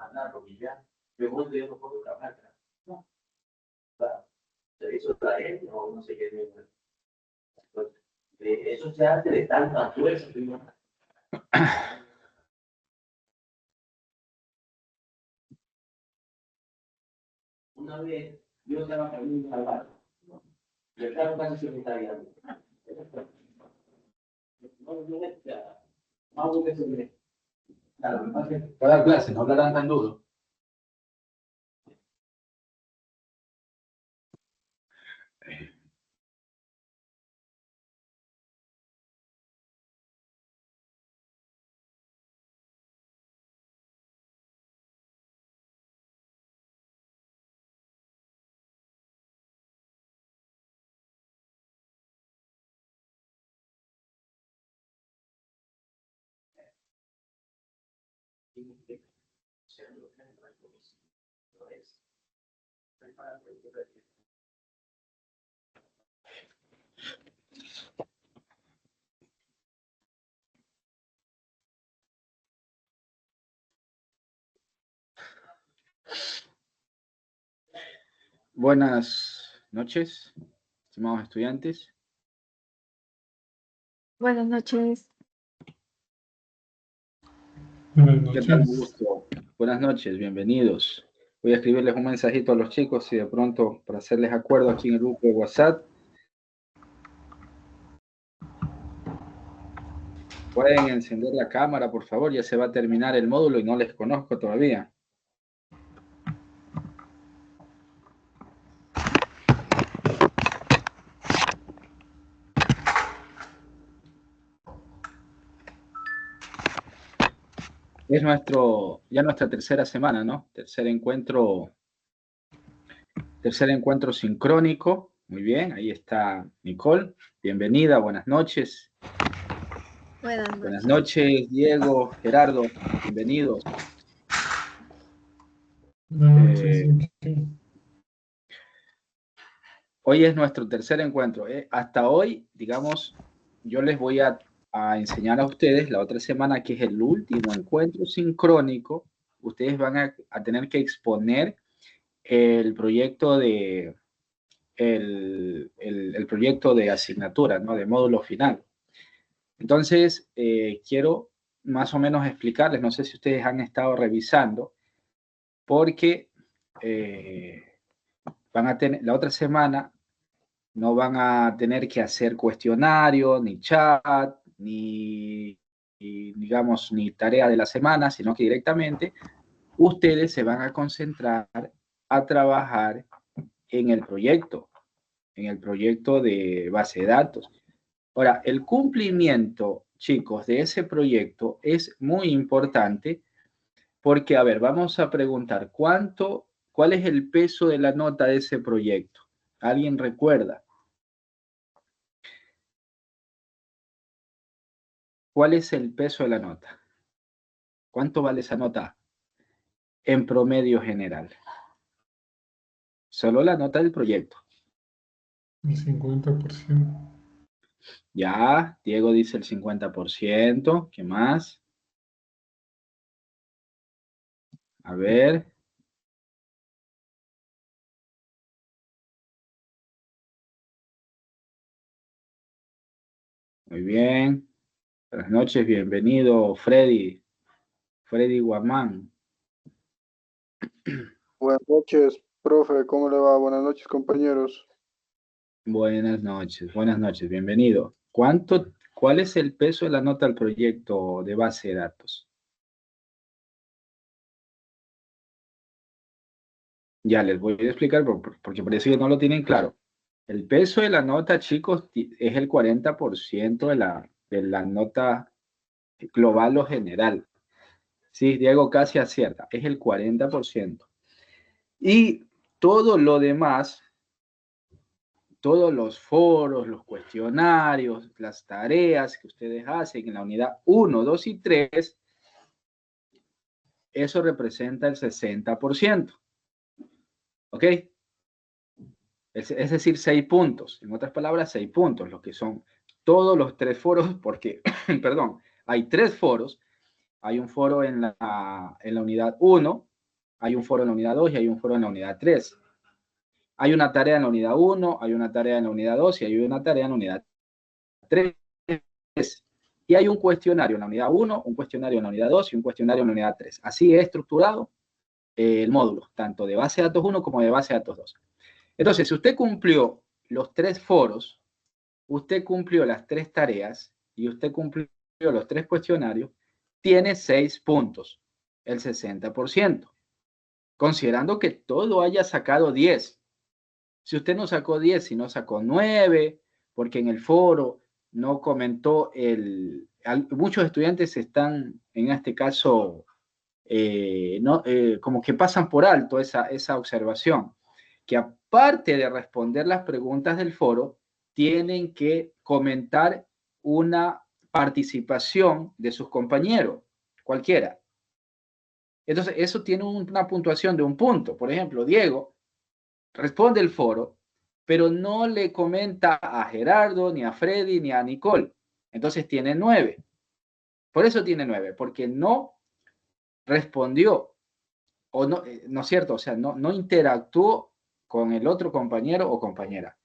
mandarlo y ya. De momento yo no puedo trabajar. No, o sea, se hizo traer o no sé qué. Eso se hace de tanta fuerza. Una vez yo estaba caminando al bar. Y el carro casi se me está guiando. No, que se me... Claro, me pasa que para dar clase, no hablarán tan duro. Buenas noches, estimados estudiantes. Buenas noches. ¿Qué tal? Un gusto. Buenas noches, bienvenidos. Voy a escribirles un mensajito a los chicos y de pronto para hacerles acuerdo aquí en el grupo de WhatsApp. Pueden encender la cámara, por favor, ya se va a terminar el módulo y no les conozco todavía. Es ya nuestra tercera semana, ¿no? Tercer encuentro sincrónico. Muy bien, ahí está Nicole. Bienvenida, buenas noches. Buenas noches, Diego, Gerardo, bienvenidos. Hoy es nuestro tercer encuentro. Hasta hoy, digamos, yo les voy a enseñar a ustedes la otra semana, que es el último encuentro sincrónico. Ustedes van a tener que exponer el proyecto de el proyecto de asignatura, ¿no? De módulo final. Entonces, quiero más o menos explicarles, no sé si ustedes han estado revisando, porque van a tener, la otra semana no van a tener que hacer cuestionario, ni chat, ni digamos, ni tarea de la semana, sino que directamente ustedes se van a concentrar a trabajar en el proyecto de base de datos. Ahora, el cumplimiento, chicos, de ese proyecto es muy importante porque, a ver, vamos a preguntar, ¿cuál es el peso de la nota de ese proyecto? ¿Alguien recuerda? ¿Cuál es el peso de la nota? ¿Cuánto vale esa nota en promedio general? Solo la nota del proyecto. El 50%. Ya, Diego dice el 50%. ¿Qué más? A ver. Muy bien. Buenas noches, bienvenido, Freddy Guamán. Buenas noches, profe, ¿cómo le va? Buenas noches, compañeros. Buenas noches, bienvenido. ¿Cuál es el peso de la nota del proyecto de base de datos? Ya les voy a explicar porque parece que no lo tienen claro. El peso de la nota, chicos, es el 40% de la nota global o general. Sí, Diego casi acierta, es el 40%. Y todo lo demás, todos los foros, los cuestionarios, las tareas que ustedes hacen en la unidad 1, 2 y 3, eso representa el 60%. ¿Ok? Es decir, 6 puntos. En otras palabras, 6 puntos, lo que son todos los 3 foros, porque, perdón, hay 3 foros. Hay un foro en la unidad 1, Hay un foro en la unidad 2 y hay un foro en la unidad 3. Hay una tarea en la unidad 1, hay una tarea en la unidad 2 y hay una tarea en la unidad 3. Y hay un cuestionario en la unidad 1, un cuestionario en la unidad 2 y un cuestionario en la unidad 3. Así es estructurado el módulo, tanto de base de datos 1 como de base de datos 2. Entonces, si usted cumplió los 3 foros, usted cumplió las 3 tareas y usted cumplió los 3 cuestionarios, tiene 6 puntos, el 60%, considerando que todo haya sacado 10. Si usted no sacó 10, si no sacó 9, porque en el foro no comentó muchos estudiantes están, en este caso, como que pasan por alto esa observación, que aparte de responder las preguntas del foro, tienen que comentar una participación de sus compañeros, cualquiera. Entonces, eso tiene una puntuación de 1 punto. Por ejemplo, Diego responde el foro, pero no le comenta a Gerardo, ni a Freddy, ni a Nicole. Entonces tiene 9. Por eso tiene 9, porque no respondió, o no, ¿no es cierto? O sea, no interactuó con el otro compañero o compañera.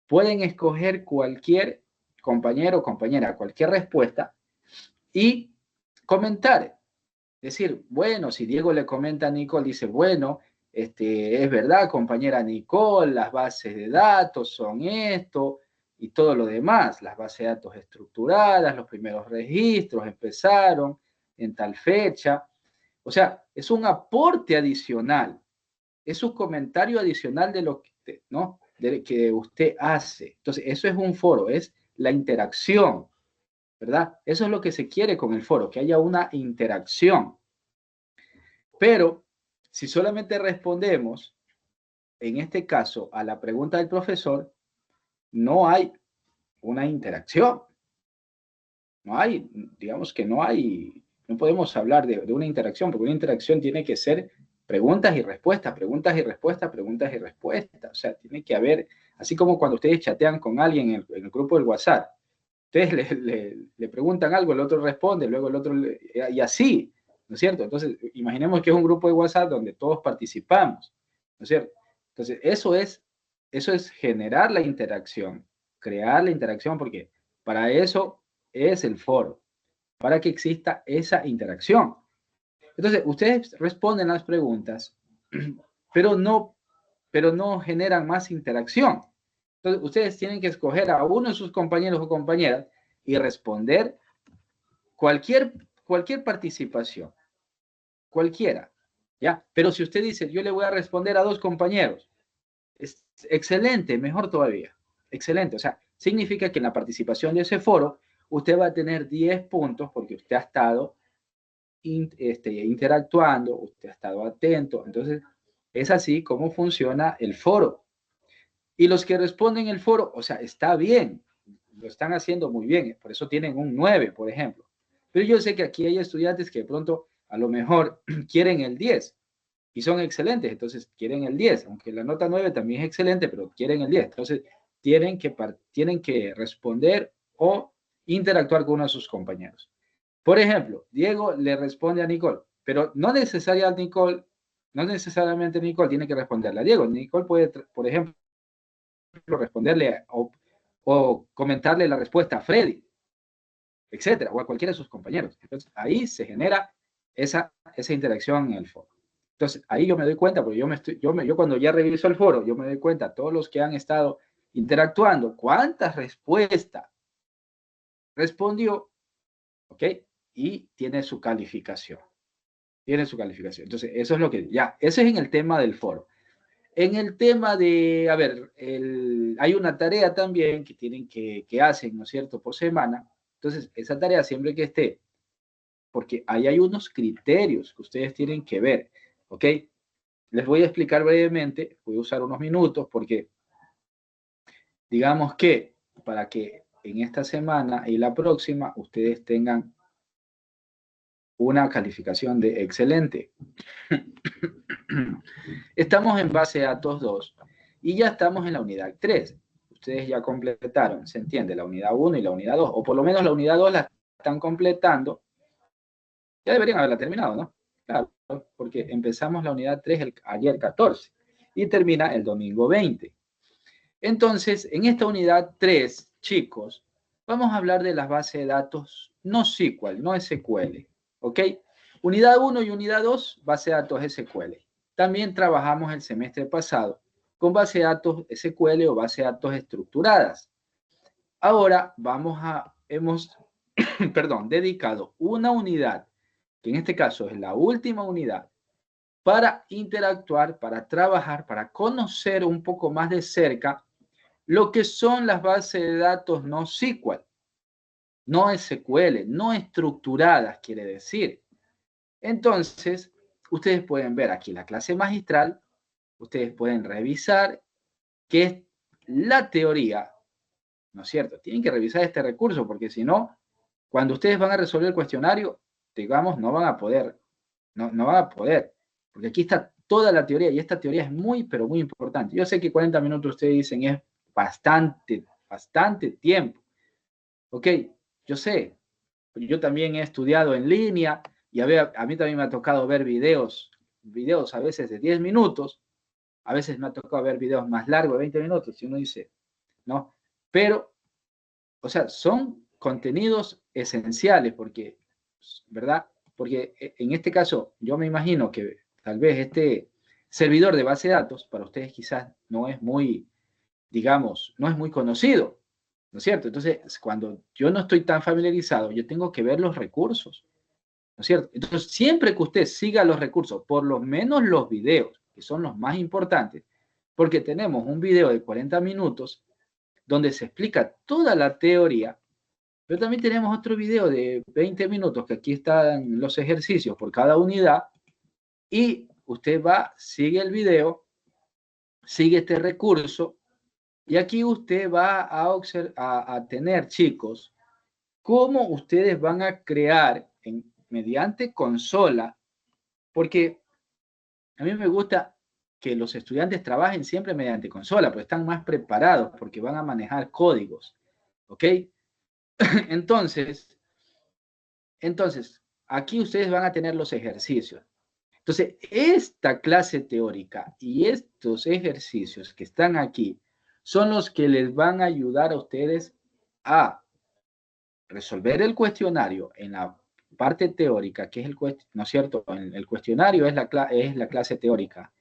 Pueden escoger cualquier compañero o compañera, cualquier respuesta y comentar. Decir, bueno, si Diego le comenta a Nicole, dice, bueno, es verdad, compañera Nicole, las bases de datos son esto y todo lo demás. Las bases de datos estructuradas, los primeros registros empezaron en tal fecha. O sea, es un aporte adicional, es un comentario adicional de lo que, ¿no? de que usted hace. Entonces, eso es un foro, es la interacción, ¿verdad? Eso es lo que se quiere con el foro, que haya una interacción. Pero si solamente respondemos, en este caso, a la pregunta del profesor, no hay una interacción. No hay, digamos que no hay, no podemos hablar de una interacción, porque una interacción tiene que ser preguntas y respuestas, preguntas y respuestas, preguntas y respuestas. O sea, tiene que haber, así como cuando ustedes chatean con alguien en el grupo del WhatsApp, ustedes le preguntan algo, el otro responde, luego el otro, y así, ¿no es cierto? Entonces, imaginemos que es un grupo de WhatsApp donde todos participamos, ¿no es cierto? Entonces, eso es generar la interacción, crear la interacción, porque para eso es el foro, para que exista esa interacción. Entonces, ustedes responden las preguntas, pero no generan más interacción. Entonces, ustedes tienen que escoger a uno de sus compañeros o compañeras y responder cualquier participación, cualquiera, ¿ya? Pero si usted dice, yo le voy a responder a 2 compañeros, es excelente, mejor todavía, excelente. O sea, significa que en la participación de ese foro, usted va a tener 10 puntos porque usted ha estado interactuando, usted ha estado atento. Entonces, es así como funciona el foro. Y los que responden el foro, o sea, está bien, lo están haciendo muy bien, por eso tienen un 9, por ejemplo. Pero yo sé que aquí hay estudiantes que de pronto a lo mejor quieren el 10 y son excelentes, entonces quieren el 10, aunque la nota 9 también es excelente, pero quieren el 10. Entonces tienen que responder o interactuar con uno de sus compañeros. Por ejemplo, Diego le responde a Nicole, pero no necesariamente Nicole tiene que responderle a Diego. Nicole puede, por ejemplo, responderle o comentarle la respuesta a Freddy, etcétera, o a cualquiera de sus compañeros. Entonces, ahí se genera esa interacción en el foro. Entonces, ahí yo me doy cuenta, porque yo cuando ya reviso el foro, yo me doy cuenta, todos los que han estado interactuando, cuántas respuestas respondió, ¿ok? Y tiene su calificación. Tiene su calificación. Entonces, eso es lo que, ya, eso es en el tema del foro. En el tema de, a ver, hay una tarea también que tienen que hacen, ¿no es cierto?, por semana. Entonces, esa tarea siempre que esté, porque ahí hay unos criterios que ustedes tienen que ver, ¿ok? Les voy a explicar brevemente, voy a usar unos minutos porque digamos que para que en esta semana y la próxima ustedes tengan una calificación de excelente. Estamos en base a datos 2 y ya estamos en la unidad 3. Ustedes ya completaron, se entiende, la unidad 1 y la unidad 2, o por lo menos la unidad 2 la están completando. Ya deberían haberla terminado, ¿no? Claro. porque empezamos la unidad 3 ayer 14 y termina el domingo 20. Entonces, en esta unidad 3, chicos, vamos a hablar de las bases de datos no SQL, no SQL, ¿ok? Unidad 1 y unidad 2, base de datos SQL. También trabajamos el semestre pasado con base de datos SQL o base de datos estructuradas. Ahora hemos dedicado una unidad, que en este caso es la última unidad, para interactuar, para trabajar, para conocer un poco más de cerca lo que son las bases de datos no SQL, no SQL, no estructuradas, quiere decir. Entonces, ustedes pueden ver aquí la clase magistral, ustedes pueden revisar qué es la teoría, ¿no es cierto? Tienen que revisar este recurso porque si no, cuando ustedes van a resolver el cuestionario, digamos, no van a poder, no van a poder, porque aquí está toda la teoría y esta teoría es muy, pero muy importante. Yo sé que 40 minutos ustedes dicen es bastante tiempo. Ok, yo sé, yo también he estudiado en línea y a mí también me ha tocado ver videos a veces de 10 minutos, a veces me ha tocado ver videos más largos de 20 minutos y uno dice, no, pero, o sea, son contenidos esenciales porque, ¿verdad? Porque en este caso yo me imagino que tal vez este servidor de base de datos para ustedes quizás no es muy, digamos, no es muy conocido, ¿no es cierto? Entonces, cuando yo no estoy tan familiarizado, yo tengo que ver los recursos, ¿no es cierto? Entonces, siempre que usted siga los recursos, por lo menos los videos, que son los más importantes, porque tenemos un video de 40 minutos donde se explica toda la teoría, pero también tenemos otro video de 20 minutos, que aquí están los ejercicios por cada unidad, y usted va, sigue el video, sigue este recurso, y aquí usted va a tener, chicos, cómo ustedes van a crear mediante consola, porque a mí me gusta que los estudiantes trabajen siempre mediante consola, porque están más preparados, porque van a manejar códigos, ¿ok? Entonces, aquí ustedes van a tener los ejercicios. Entonces, esta clase teórica y estos ejercicios que están aquí son los que les van a ayudar a ustedes a resolver el cuestionario en la parte teórica, que es ¿no es cierto? El cuestionario es la clase teórica,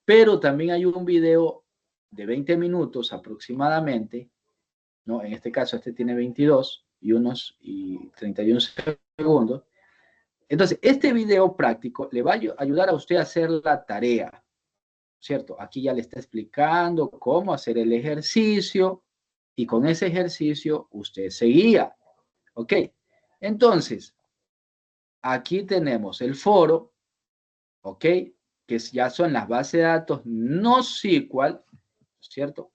pero también hay un video de 20 minutos aproximadamente, ¿no? En este caso, este tiene 22 y 31 segundos. Entonces, este video práctico le va a ayudar a usted a hacer la tarea, ¿cierto? Aquí ya le está explicando cómo hacer el ejercicio y con ese ejercicio usted se guía, ¿ok? Entonces, aquí tenemos el foro, ¿ok? Que ya son las bases de datos no SQL, ¿cierto?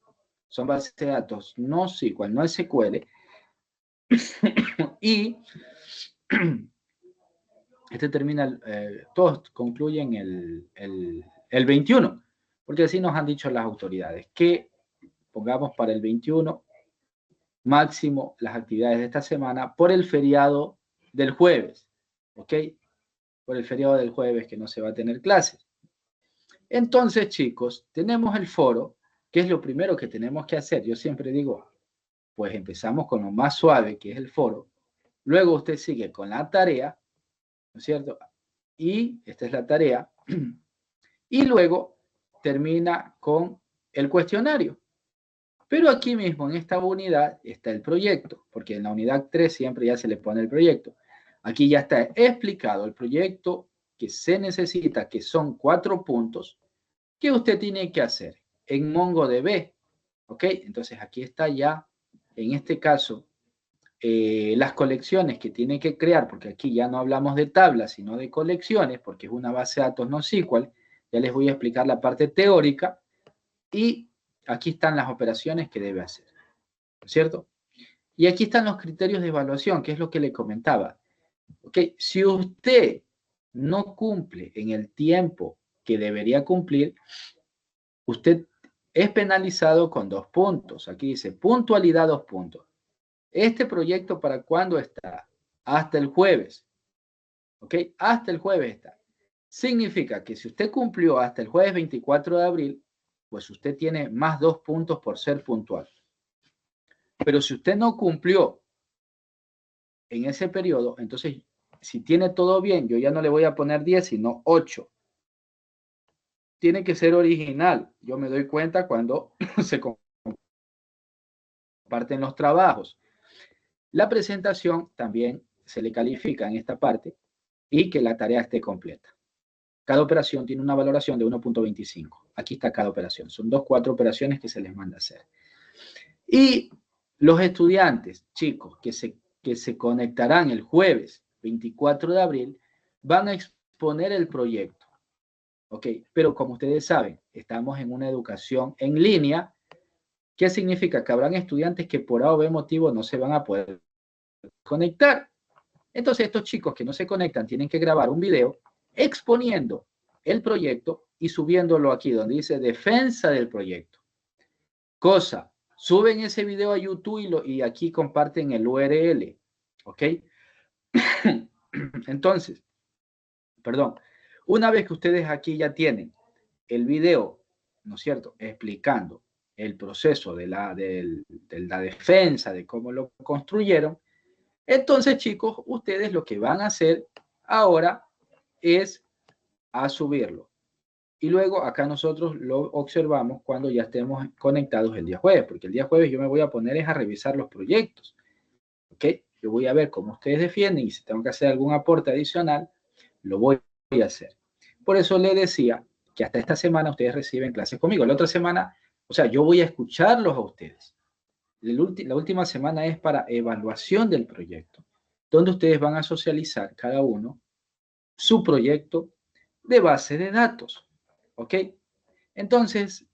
Son bases de datos no SQL, no SQL. Y termina, todos concluyen el 21, porque así nos han dicho las autoridades, que pongamos para el 21 máximo las actividades de esta semana por el feriado del jueves, ¿ok? Por el feriado del jueves que no se va a tener clases. Entonces, chicos, tenemos el foro, que es lo primero que tenemos que hacer. Yo siempre digo, pues empezamos con lo más suave, que es el foro. Luego usted sigue con la tarea, ¿no es cierto? Y esta es la tarea. Y luego termina con el cuestionario. Pero aquí mismo, en esta unidad, está el proyecto, porque en la unidad 3 siempre ya se le pone el proyecto. Aquí ya está explicado el proyecto que se necesita, que son 4 puntos, que usted tiene que hacer en MongoDB. ¿Ok? Entonces aquí está ya, en este caso, las colecciones que tiene que crear, porque aquí ya no hablamos de tablas, sino de colecciones, porque es una base de datos no SQL. Ya les voy a explicar la parte teórica y aquí están las operaciones que debe hacer, ¿cierto? Y aquí están los criterios de evaluación, que es lo que le comentaba. ¿Ok? Si usted no cumple en el tiempo que debería cumplir, usted es penalizado con 2 puntos. Aquí dice puntualidad 2 puntos. Este proyecto, ¿para cuándo está? Hasta el jueves. ¿Ok? Hasta el jueves está. Significa que si usted cumplió hasta el jueves 24 de abril, pues usted tiene más 2 puntos por ser puntual. Pero si usted no cumplió en ese periodo, entonces si tiene todo bien, yo ya no le voy a poner 10, sino 8. Tiene que ser original. Yo me doy cuenta cuando se comparten los trabajos. La presentación también se le califica en esta parte y que la tarea esté completa. Cada operación tiene una valoración de 1.25. Aquí está cada operación. Son 4 operaciones que se les manda a hacer. Y los estudiantes, chicos, que se conectarán el jueves 24 de abril, van a exponer el proyecto. ¿Ok? Pero como ustedes saben, estamos en una educación en línea. ¿Qué significa? Que habrán estudiantes que por A o B motivo no se van a poder conectar. Entonces, estos chicos que no se conectan tienen que grabar un video exponiendo el proyecto y subiéndolo aquí donde dice defensa del proyecto. Cosa, suben ese video a YouTube y aquí comparten el URL. ¿Ok? Entonces, perdón, una vez que ustedes aquí ya tienen el video, ¿no es cierto?, explicando el proceso de la defensa, de cómo lo construyeron, entonces, chicos, ustedes lo que van a hacer ahora es a subirlo. Y luego acá nosotros lo observamos cuando ya estemos conectados el día jueves, porque el día jueves yo me voy a poner a revisar los proyectos. ¿Ok? Yo voy a ver cómo ustedes defienden y si tengo que hacer algún aporte adicional, lo voy a hacer. Por eso le decía que hasta esta semana ustedes reciben clases conmigo. La otra semana, o sea, yo voy a escucharlos a ustedes. La última semana es para evaluación del proyecto, donde ustedes van a socializar cada uno su proyecto de base de datos. ¿Ok? Entonces,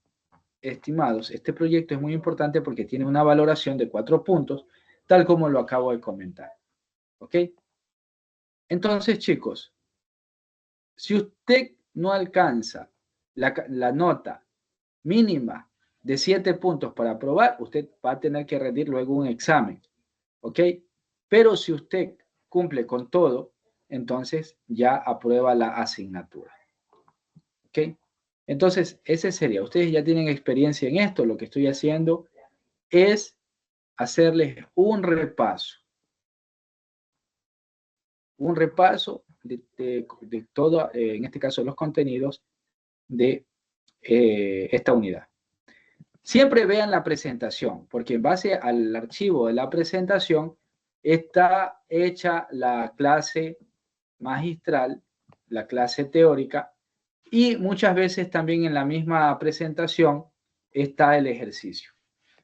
estimados, este proyecto es muy importante porque tiene una valoración de 4 puntos, tal como lo acabo de comentar. ¿Ok? Entonces, chicos, si usted no alcanza la nota mínima de 7 puntos para aprobar, usted va a tener que rendir luego un examen. ¿Ok? Pero si usted cumple con todo, entonces ya aprueba la asignatura. ¿Ok? Entonces, ese sería. Ustedes ya tienen experiencia en esto. Lo que estoy haciendo es hacerles un repaso de todo, en este caso, los contenidos de esta unidad. Siempre vean la presentación, porque en base al archivo de la presentación está hecha la clase magistral, la clase teórica, y muchas veces también en la misma presentación está el ejercicio.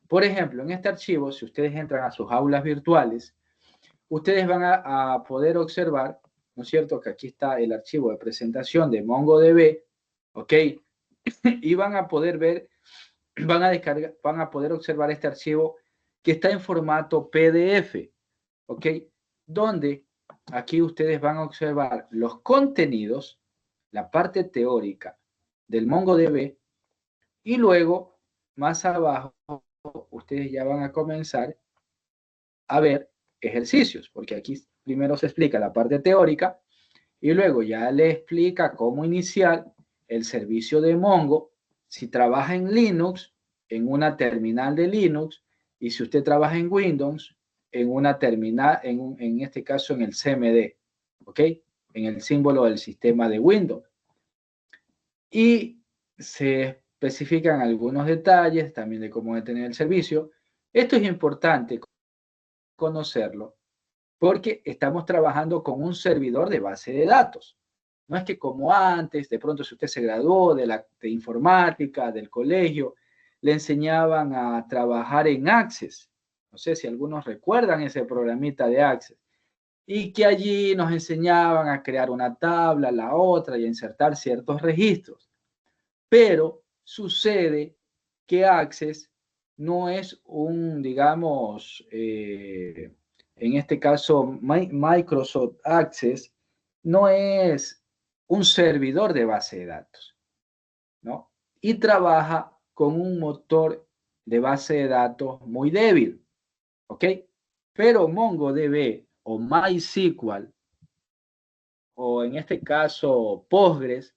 Por ejemplo, en este archivo, si ustedes entran a sus aulas virtuales, ustedes van a poder observar, ¿no es cierto?, que aquí está el archivo de presentación de MongoDB, ¿ok? Y van a poder ver, van a poder observar este archivo que está en formato PDF, ¿ok? Donde aquí ustedes van a observar los contenidos, la parte teórica del MongoDB, y luego, más abajo, ustedes ya van a comenzar a ver ejercicios, porque aquí primero se explica la parte teórica y luego ya le explica cómo iniciar el servicio de Mongo si trabaja en Linux, en una terminal de Linux, y si usted trabaja en Windows, en una terminal, en este caso en el CMD, ¿ok? En el símbolo del sistema de Windows. Y se especifican algunos detalles también de cómo detener el servicio. Esto es importante conocerlo porque estamos trabajando con un servidor de base de datos. No es que como antes, de pronto si usted se graduó de informática, del colegio, le enseñaban a trabajar en Access. No sé si algunos recuerdan ese programita de Access. Y que allí nos enseñaban a crear una tabla, la otra y a insertar ciertos registros. Pero sucede que Access no es un, digamos, en este caso Microsoft Access, no es un servidor de base de datos, ¿no? Y trabaja con un motor de base de datos muy débil, ¿ok? Pero MongoDB o MySQL o en este caso Postgres,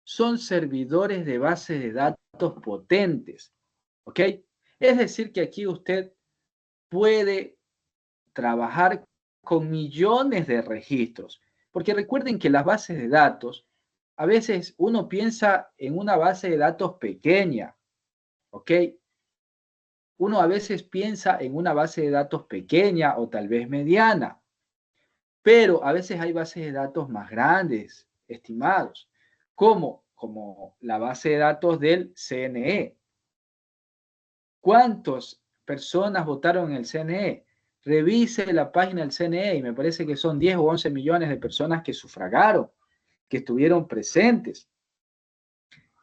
son servidores de base de datos potentes, ¿ok? Es decir, que aquí usted puede trabajar con millones de registros, porque recuerden que las bases de datos, a veces uno piensa en una base de datos pequeña, ¿ok? Uno a veces piensa en una base de datos pequeña o tal vez mediana, pero a veces hay bases de datos más grandes, estimados, como la base de datos del CNE. ¿Cuántas personas votaron en el CNE? Revise la página del CNE y me parece que son 10 o 11 millones de personas que sufragaron, que estuvieron presentes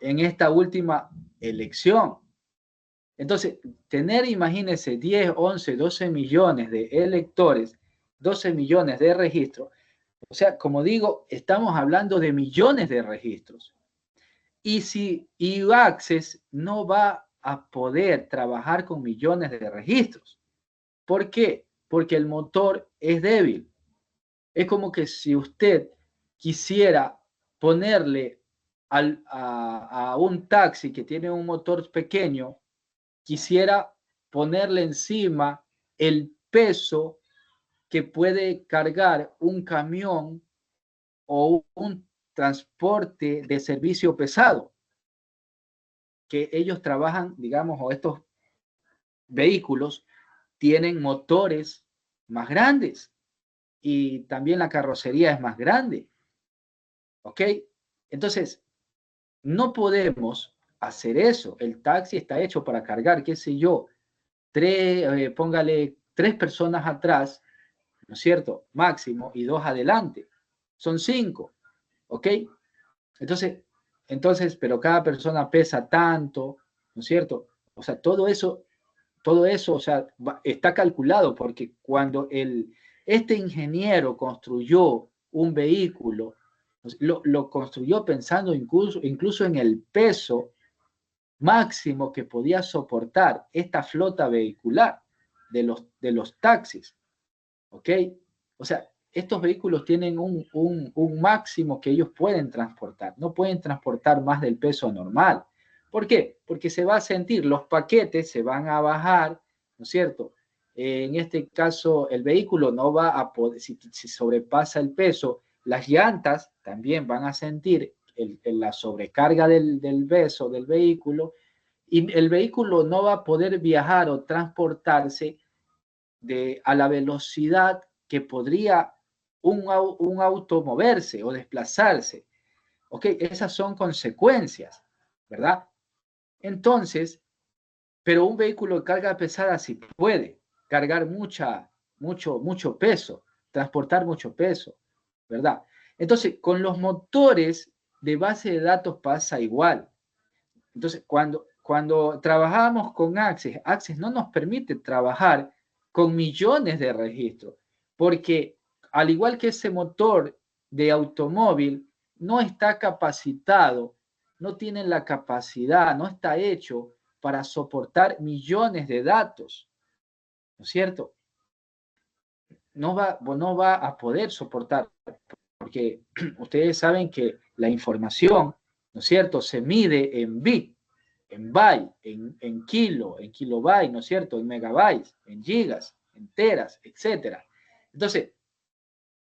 en esta última elección. Entonces, tener, imagínense, 10, 11, 12 millones de electores, 12 millones de registros. O sea, como digo, estamos hablando de millones de registros. Y si eAccess no va a poder trabajar con millones de registros. ¿Por qué? Porque el motor es débil. Es como que si usted quisiera ponerle a un taxi que tiene un motor pequeño, quisiera ponerle encima el peso que puede cargar un camión o un transporte de servicio pesado, que ellos trabajan, digamos, o estos vehículos tienen motores más grandes y también la carrocería es más grande, ¿ok? Entonces, no podemos hacer eso. El taxi está hecho para cargar, qué sé yo, póngale 3 personas atrás, ¿no es cierto? Máximo, y 2 adelante. Son 5, ¿ok? Entonces, pero cada persona pesa tanto, ¿no es cierto? O sea, todo eso, o sea, está calculado porque cuando este ingeniero construyó un vehículo, lo construyó pensando incluso en el peso máximo que podía soportar esta flota vehicular de los taxis, ¿ok? O sea, estos vehículos tienen un máximo que ellos pueden transportar, no pueden transportar más del peso normal. ¿Por qué? Porque se va a sentir, los paquetes se van a bajar, ¿no es cierto? En este caso, el vehículo no va a poder, si sobrepasa el peso, las llantas también van a sentir la sobrecarga del peso del vehículo y el vehículo no va a poder viajar o transportarse a la velocidad que podría un auto moverse o desplazarse. ¿Ok? Esas son consecuencias, ¿verdad? Entonces, pero un vehículo de carga pesada sí puede cargar mucho peso, transportar mucho peso, ¿verdad? Entonces, con los motores de base de datos pasa igual. Entonces, cuando trabajamos con Access no nos permite trabajar con millones de registros, porque al igual que ese motor de automóvil, no está capacitado, no tiene la capacidad, no está hecho para soportar millones de datos, ¿no es cierto? No va a poder soportar, porque ustedes saben que la información, ¿no es cierto?, se mide en bit, en byte, en kilo, en kilobyte, ¿no es cierto?, en megabytes, en gigas, en teras, etcétera. Entonces,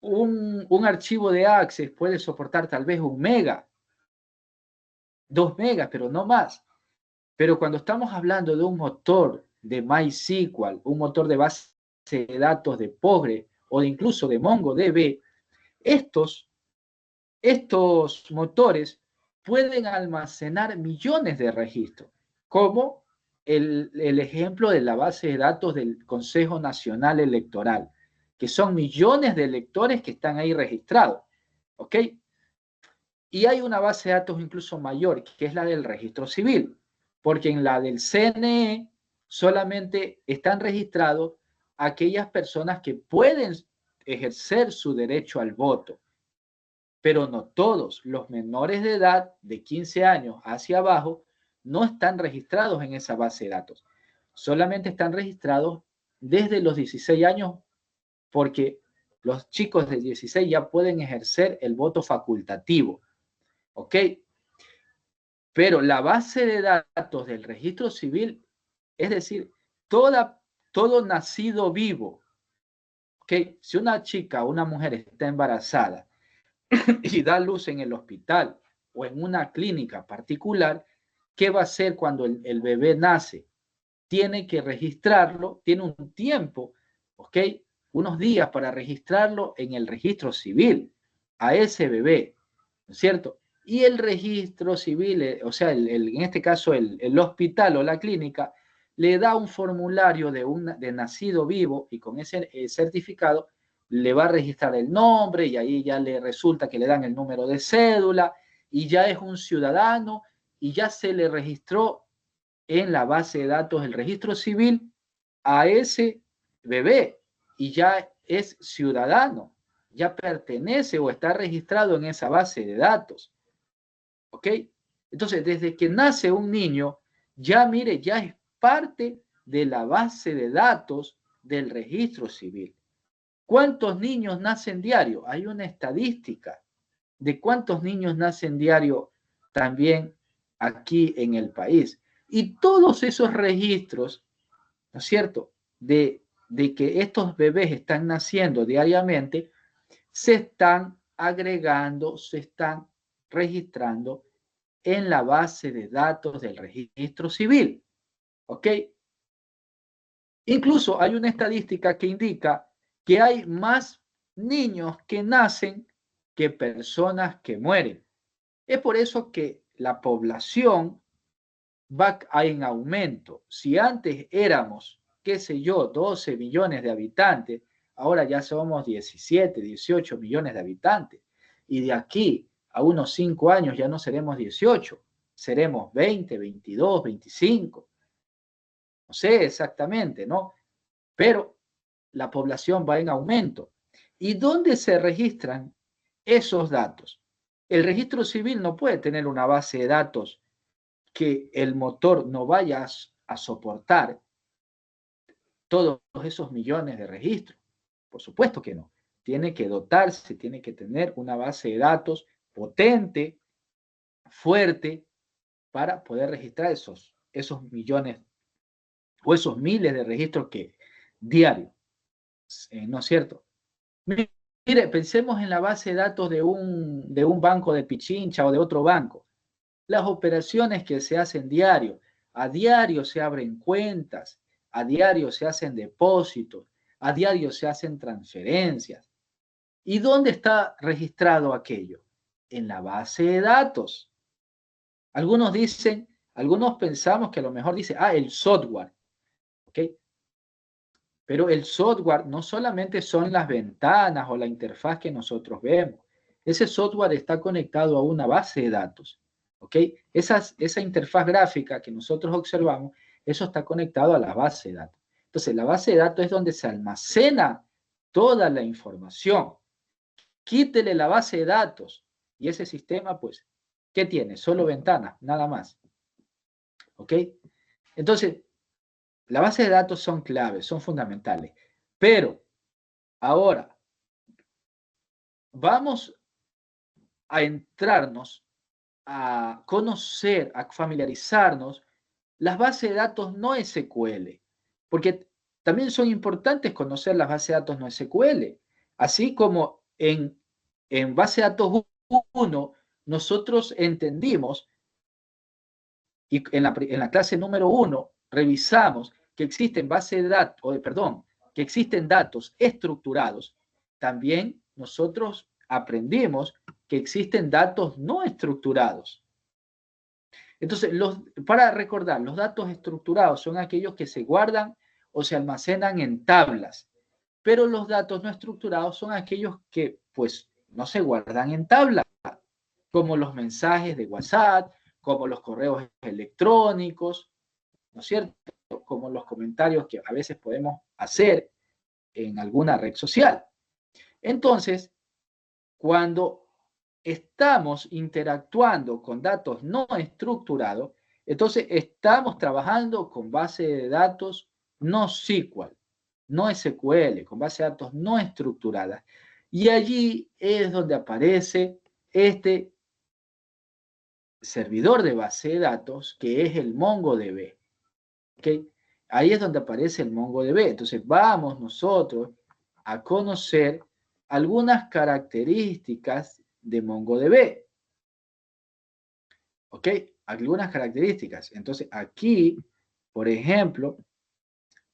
un archivo de Access puede soportar tal vez 1 mega, 2 megas, pero no más. Pero cuando estamos hablando de un motor de MySQL, un motor de base de datos de Postgres o de incluso de MongoDB, estos motores pueden almacenar millones de registros, como el ejemplo de la base de datos del Consejo Nacional Electoral, que son millones de electores que están ahí registrados, ¿ok? Y hay una base de datos incluso mayor, que es la del registro civil, porque en la del CNE solamente están registrados aquellas personas que pueden ejercer su derecho al voto, pero no todos. Los menores de edad de 15 años hacia abajo no están registrados en esa base de datos. Solamente están registrados desde los 16 años porque los chicos de 16 ya pueden ejercer el voto facultativo, ¿ok? Pero la base de datos del registro civil, es decir, todo nacido vivo, ¿ok? Si una chica o una mujer está embarazada y da luz en el hospital o en una clínica particular, ¿qué va a hacer cuando el bebé nace? Tiene que registrarlo, tiene un tiempo, ¿ok? Unos días para registrarlo en el registro civil a ese bebé, ¿no es cierto? Y el registro civil, o sea, en este caso el hospital o la clínica, le da un formulario de nacido vivo y con ese certificado le va a registrar el nombre y ahí ya le resulta que le dan el número de cédula y ya es un ciudadano y ya se le registró en la base de datos del registro civil a ese bebé y ya es ciudadano, ya pertenece o está registrado en esa base de datos. ¿Ok? Entonces, desde que nace un niño, ya mire, ya es parte de la base de datos del registro civil. ¿Cuántos niños nacen diario? Hay una estadística de cuántos niños nacen diario también aquí en el país. Y todos esos registros, ¿no es cierto?, de que estos bebés están naciendo diariamente, se están agregando, se están registrando en la base de datos del registro civil. ¿Ok? Incluso hay una estadística que indica que hay más niños que nacen que personas que mueren. Es por eso que la población va en aumento. Si antes éramos, qué sé yo, 12 millones de habitantes, ahora ya somos 17, 18 millones de habitantes. Y de aquí a unos 5 años ya no seremos 18, seremos 20, 22, 25. No sé exactamente, ¿no? Pero la población va en aumento. ¿Y dónde se registran esos datos? El registro civil no puede tener una base de datos que el motor no vaya a soportar todos esos millones de registros. Por supuesto que no. Tiene que dotarse, tiene que tener una base de datos potente, fuerte, para poder registrar esos millones o esos miles de registros que diario, ¿no es cierto? Mire, pensemos en la base de datos de un banco de Pichincha o de otro banco. Las operaciones que se hacen diario, a diario se abren cuentas, a diario se hacen depósitos, a diario se hacen transferencias. ¿Y dónde está registrado aquello? En la base de datos. Algunos dicen, algunos pensamos que a lo mejor dice, el software, ¿ok? Pero el software no solamente son las ventanas o la interfaz que nosotros vemos. Ese software está conectado a una base de datos. ¿Ok? Esa interfaz gráfica que nosotros observamos, eso está conectado a la base de datos. Entonces, la base de datos es donde se almacena toda la información. Quítele la base de datos y ese sistema, pues, ¿qué tiene? Solo ventanas, nada más. ¿Ok? Entonces, la base de datos son claves, son fundamentales. Pero ahora vamos a entrarnos a conocer, a familiarizarnos las bases de datos no SQL, porque también son importantes conocer las bases de datos no SQL, así como en base de datos 1 nosotros entendimos y en la clase número 1 revisamos que existen bases de datos, perdón, que existen datos estructurados, también nosotros aprendimos que existen datos no estructurados. Entonces, para recordar, los datos estructurados son aquellos que se guardan o se almacenan en tablas, pero los datos no estructurados son aquellos que, pues, no se guardan en tablas, como los mensajes de WhatsApp, como los correos electrónicos, ¿no es cierto? Como los comentarios que a veces podemos hacer en alguna red social. Entonces, cuando estamos interactuando con datos no estructurados, entonces estamos trabajando con base de datos no SQL. no SQL, con base de datos no estructuradas. Y allí es donde aparece este servidor de base de datos que es el MongoDB. ¿Okay? Ahí es donde aparece el MongoDB. Entonces vamos nosotros a conocer algunas características de MongoDB. ¿Ok? Algunas características. Entonces aquí, por ejemplo,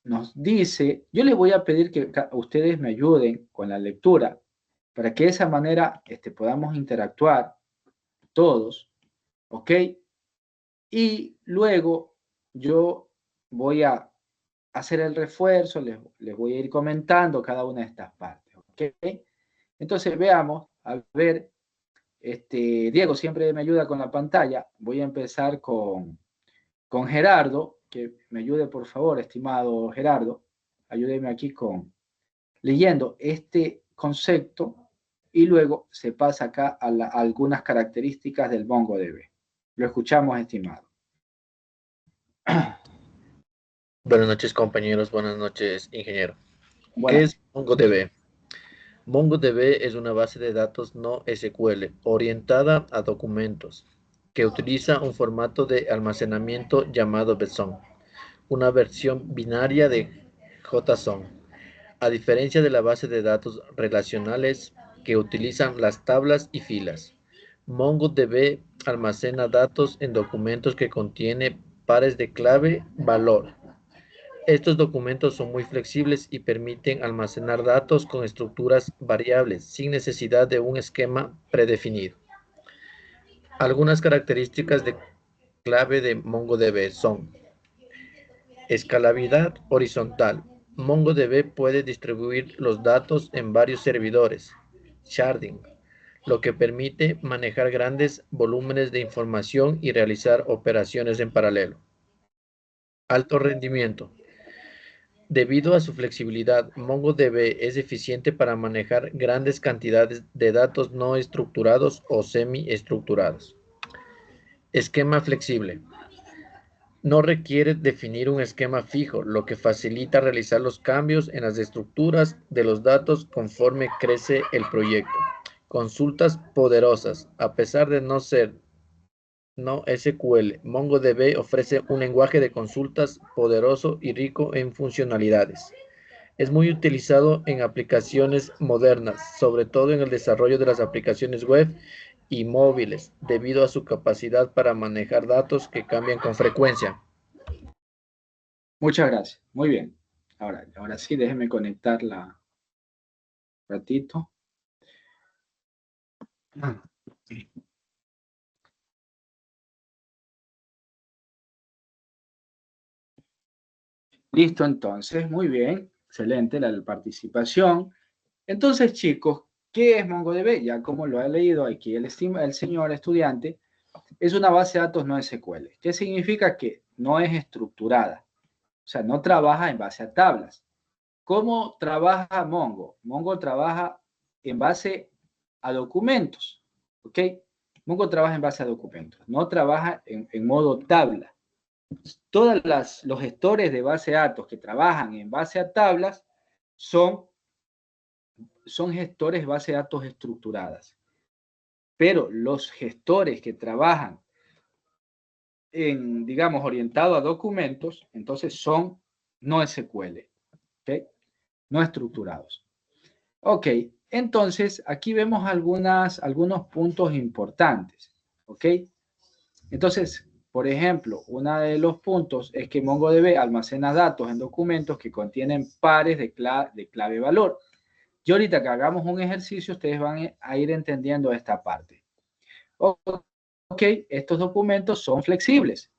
nos dice, yo les voy a pedir que ustedes me ayuden con la lectura para que de esa manera podamos interactuar todos, ¿ok? Y luego yo voy a hacer el refuerzo, les voy a ir comentando cada una de estas partes, ¿ok? Entonces veamos, a ver, Diego siempre me ayuda con la pantalla, voy a empezar con Gerardo, que me ayude por favor, estimado Gerardo, ayúdeme aquí leyendo este concepto y luego se pasa acá a algunas características del MongoDB. Lo escuchamos, estimado. Buenas noches, compañeros. Buenas noches, ingeniero. ¿Qué Buenas. es MongoDB? MongoDB es una base de datos no SQL orientada a documentos que utiliza un formato de almacenamiento llamado BSON, una versión binaria de JSON, a diferencia de la base de datos relacionales que utilizan las tablas y filas. MongoDB almacena datos en documentos que contienen pares de clave-valor. Estos documentos son muy flexibles y permiten almacenar datos con estructuras variables sin necesidad de un esquema predefinido. Algunas características de clave de MongoDB son: escalabilidad horizontal. MongoDB puede distribuir los datos en varios servidores, sharding, lo que permite manejar grandes volúmenes de información y realizar operaciones en paralelo. Alto rendimiento. Debido a su flexibilidad, MongoDB es eficiente para manejar grandes cantidades de datos no estructurados o semi-estructurados. Esquema flexible. No requiere definir un esquema fijo, lo que facilita realizar los cambios en las estructuras de los datos conforme crece el proyecto. Consultas poderosas. A pesar de no ser no SQL, MongoDB ofrece un lenguaje de consultas poderoso y rico en funcionalidades. Es muy utilizado en aplicaciones modernas, sobre todo en el desarrollo de las aplicaciones web y móviles, debido a su capacidad para manejar datos que cambian con frecuencia. Muchas gracias. Muy bien. Ahora sí, déjeme conectarla un ratito. Listo, entonces, muy bien, excelente la participación. Entonces, chicos, ¿qué es MongoDB? Ya como lo ha leído aquí el señor estudiante, es una base de datos no SQL. ¿Qué significa? Que no es estructurada, o sea, no trabaja en base a tablas. ¿Cómo trabaja Mongo? Mongo trabaja en base a documentos, ¿ok? Mongo trabaja en base a documentos, no trabaja en modo tabla. Todos los gestores de base de datos que trabajan en base a tablas son gestores de base de datos estructuradas. Pero los gestores que trabajan en, digamos, orientado a documentos, entonces son no SQL, ¿ok? No estructurados. Ok, entonces aquí vemos algunos puntos importantes, ¿ok? Entonces, por ejemplo, uno de los puntos es que MongoDB almacena datos en documentos que contienen pares de clave valor. Y ahorita que hagamos un ejercicio, ustedes van a ir entendiendo esta parte. Ok, estos documentos son flexibles,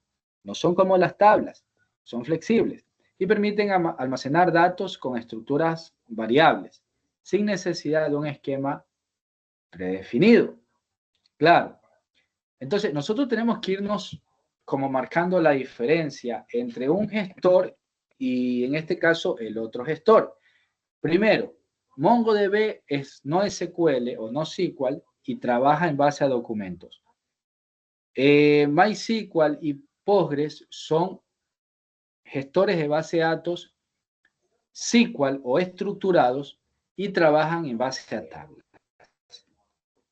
no son como las tablas, son flexibles y permiten almacenar datos con estructuras variables, sin necesidad de un esquema predefinido. Claro. Entonces, nosotros tenemos que irnos como marcando la diferencia entre un gestor y, en este caso, el otro gestor. Primero, MongoDB es no SQL o no SQL y trabaja en base a documentos. MySQL y Postgres son gestores de base de datos SQL o estructurados y trabajan en base a tablas.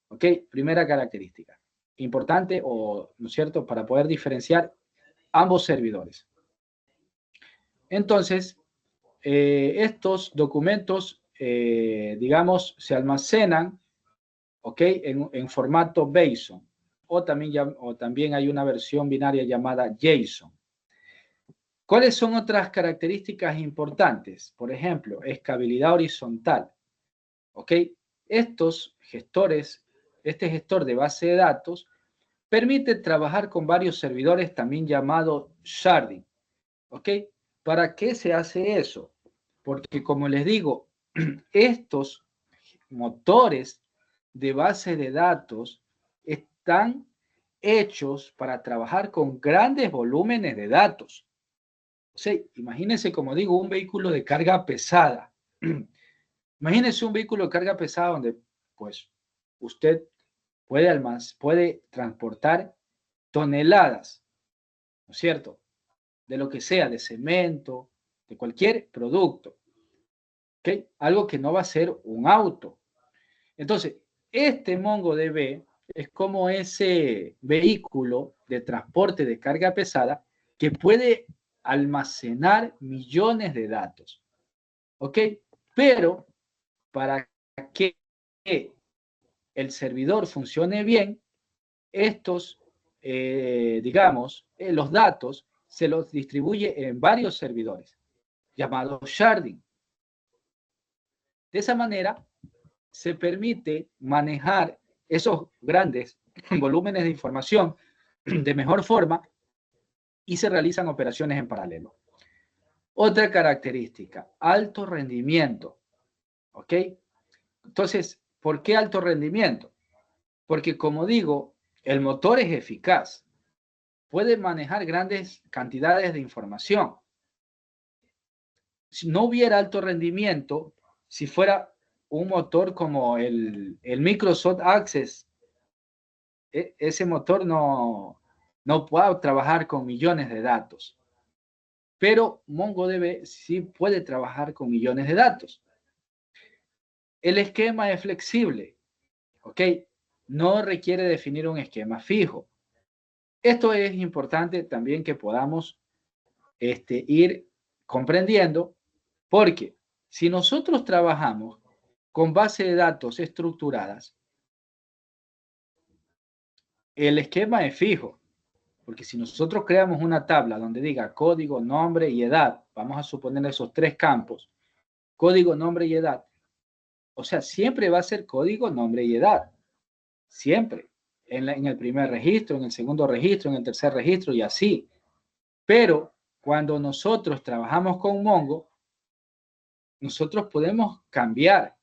¿Ok? Primera característica. Importante, ¿no es cierto?, para poder diferenciar ambos servidores. Entonces, estos documentos, digamos, se almacenan, ¿ok?, en formato JSON, o también hay una versión binaria llamada JSON. ¿Cuáles son otras características importantes? Por ejemplo, escalabilidad horizontal. ¿Ok? Estos gestores, este gestor de base de datos, permite trabajar con varios servidores, también llamado sharding. ¿Ok? ¿Para qué se hace eso? Porque, como les digo, estos motores de base de datos están hechos para trabajar con grandes volúmenes de datos. O sea, imagínense, como digo, un vehículo de carga pesada. Imagínense un vehículo de carga pesada donde, pues, usted puede transportar toneladas, ¿no es cierto?, de lo que sea, de cemento, de cualquier producto. ¿Ok? Algo que no va a ser un auto. Entonces, este MongoDB es como ese vehículo de transporte de carga pesada que puede almacenar millones de datos. ¿Ok? Pero para que el servidor funcione bien, estos, digamos, los datos se los distribuye en varios servidores, llamados sharding. De esa manera, se permite manejar esos grandes volúmenes de información de mejor forma y se realizan operaciones en paralelo. Otra característica, alto rendimiento. ¿Ok? Entonces, ¿por qué alto rendimiento? Porque, como digo, el motor es eficaz. Puede manejar grandes cantidades de información. Si no hubiera alto rendimiento, si fuera un motor como el Microsoft Access, ese motor no puede trabajar con millones de datos. Pero MongoDB sí puede trabajar con millones de datos. El esquema es flexible, ¿ok? No requiere definir un esquema fijo. Esto es importante también que podamos ir comprendiendo, porque si nosotros trabajamos con bases de datos estructuradas, el esquema es fijo, porque si nosotros creamos una tabla donde diga código, nombre y edad, vamos a suponer esos tres campos, código, nombre y edad, o sea, siempre va a ser código, nombre y edad, siempre, en el primer registro, en el segundo registro, en el tercer registro y así. Pero cuando nosotros trabajamos con Mongo, nosotros podemos cambiar.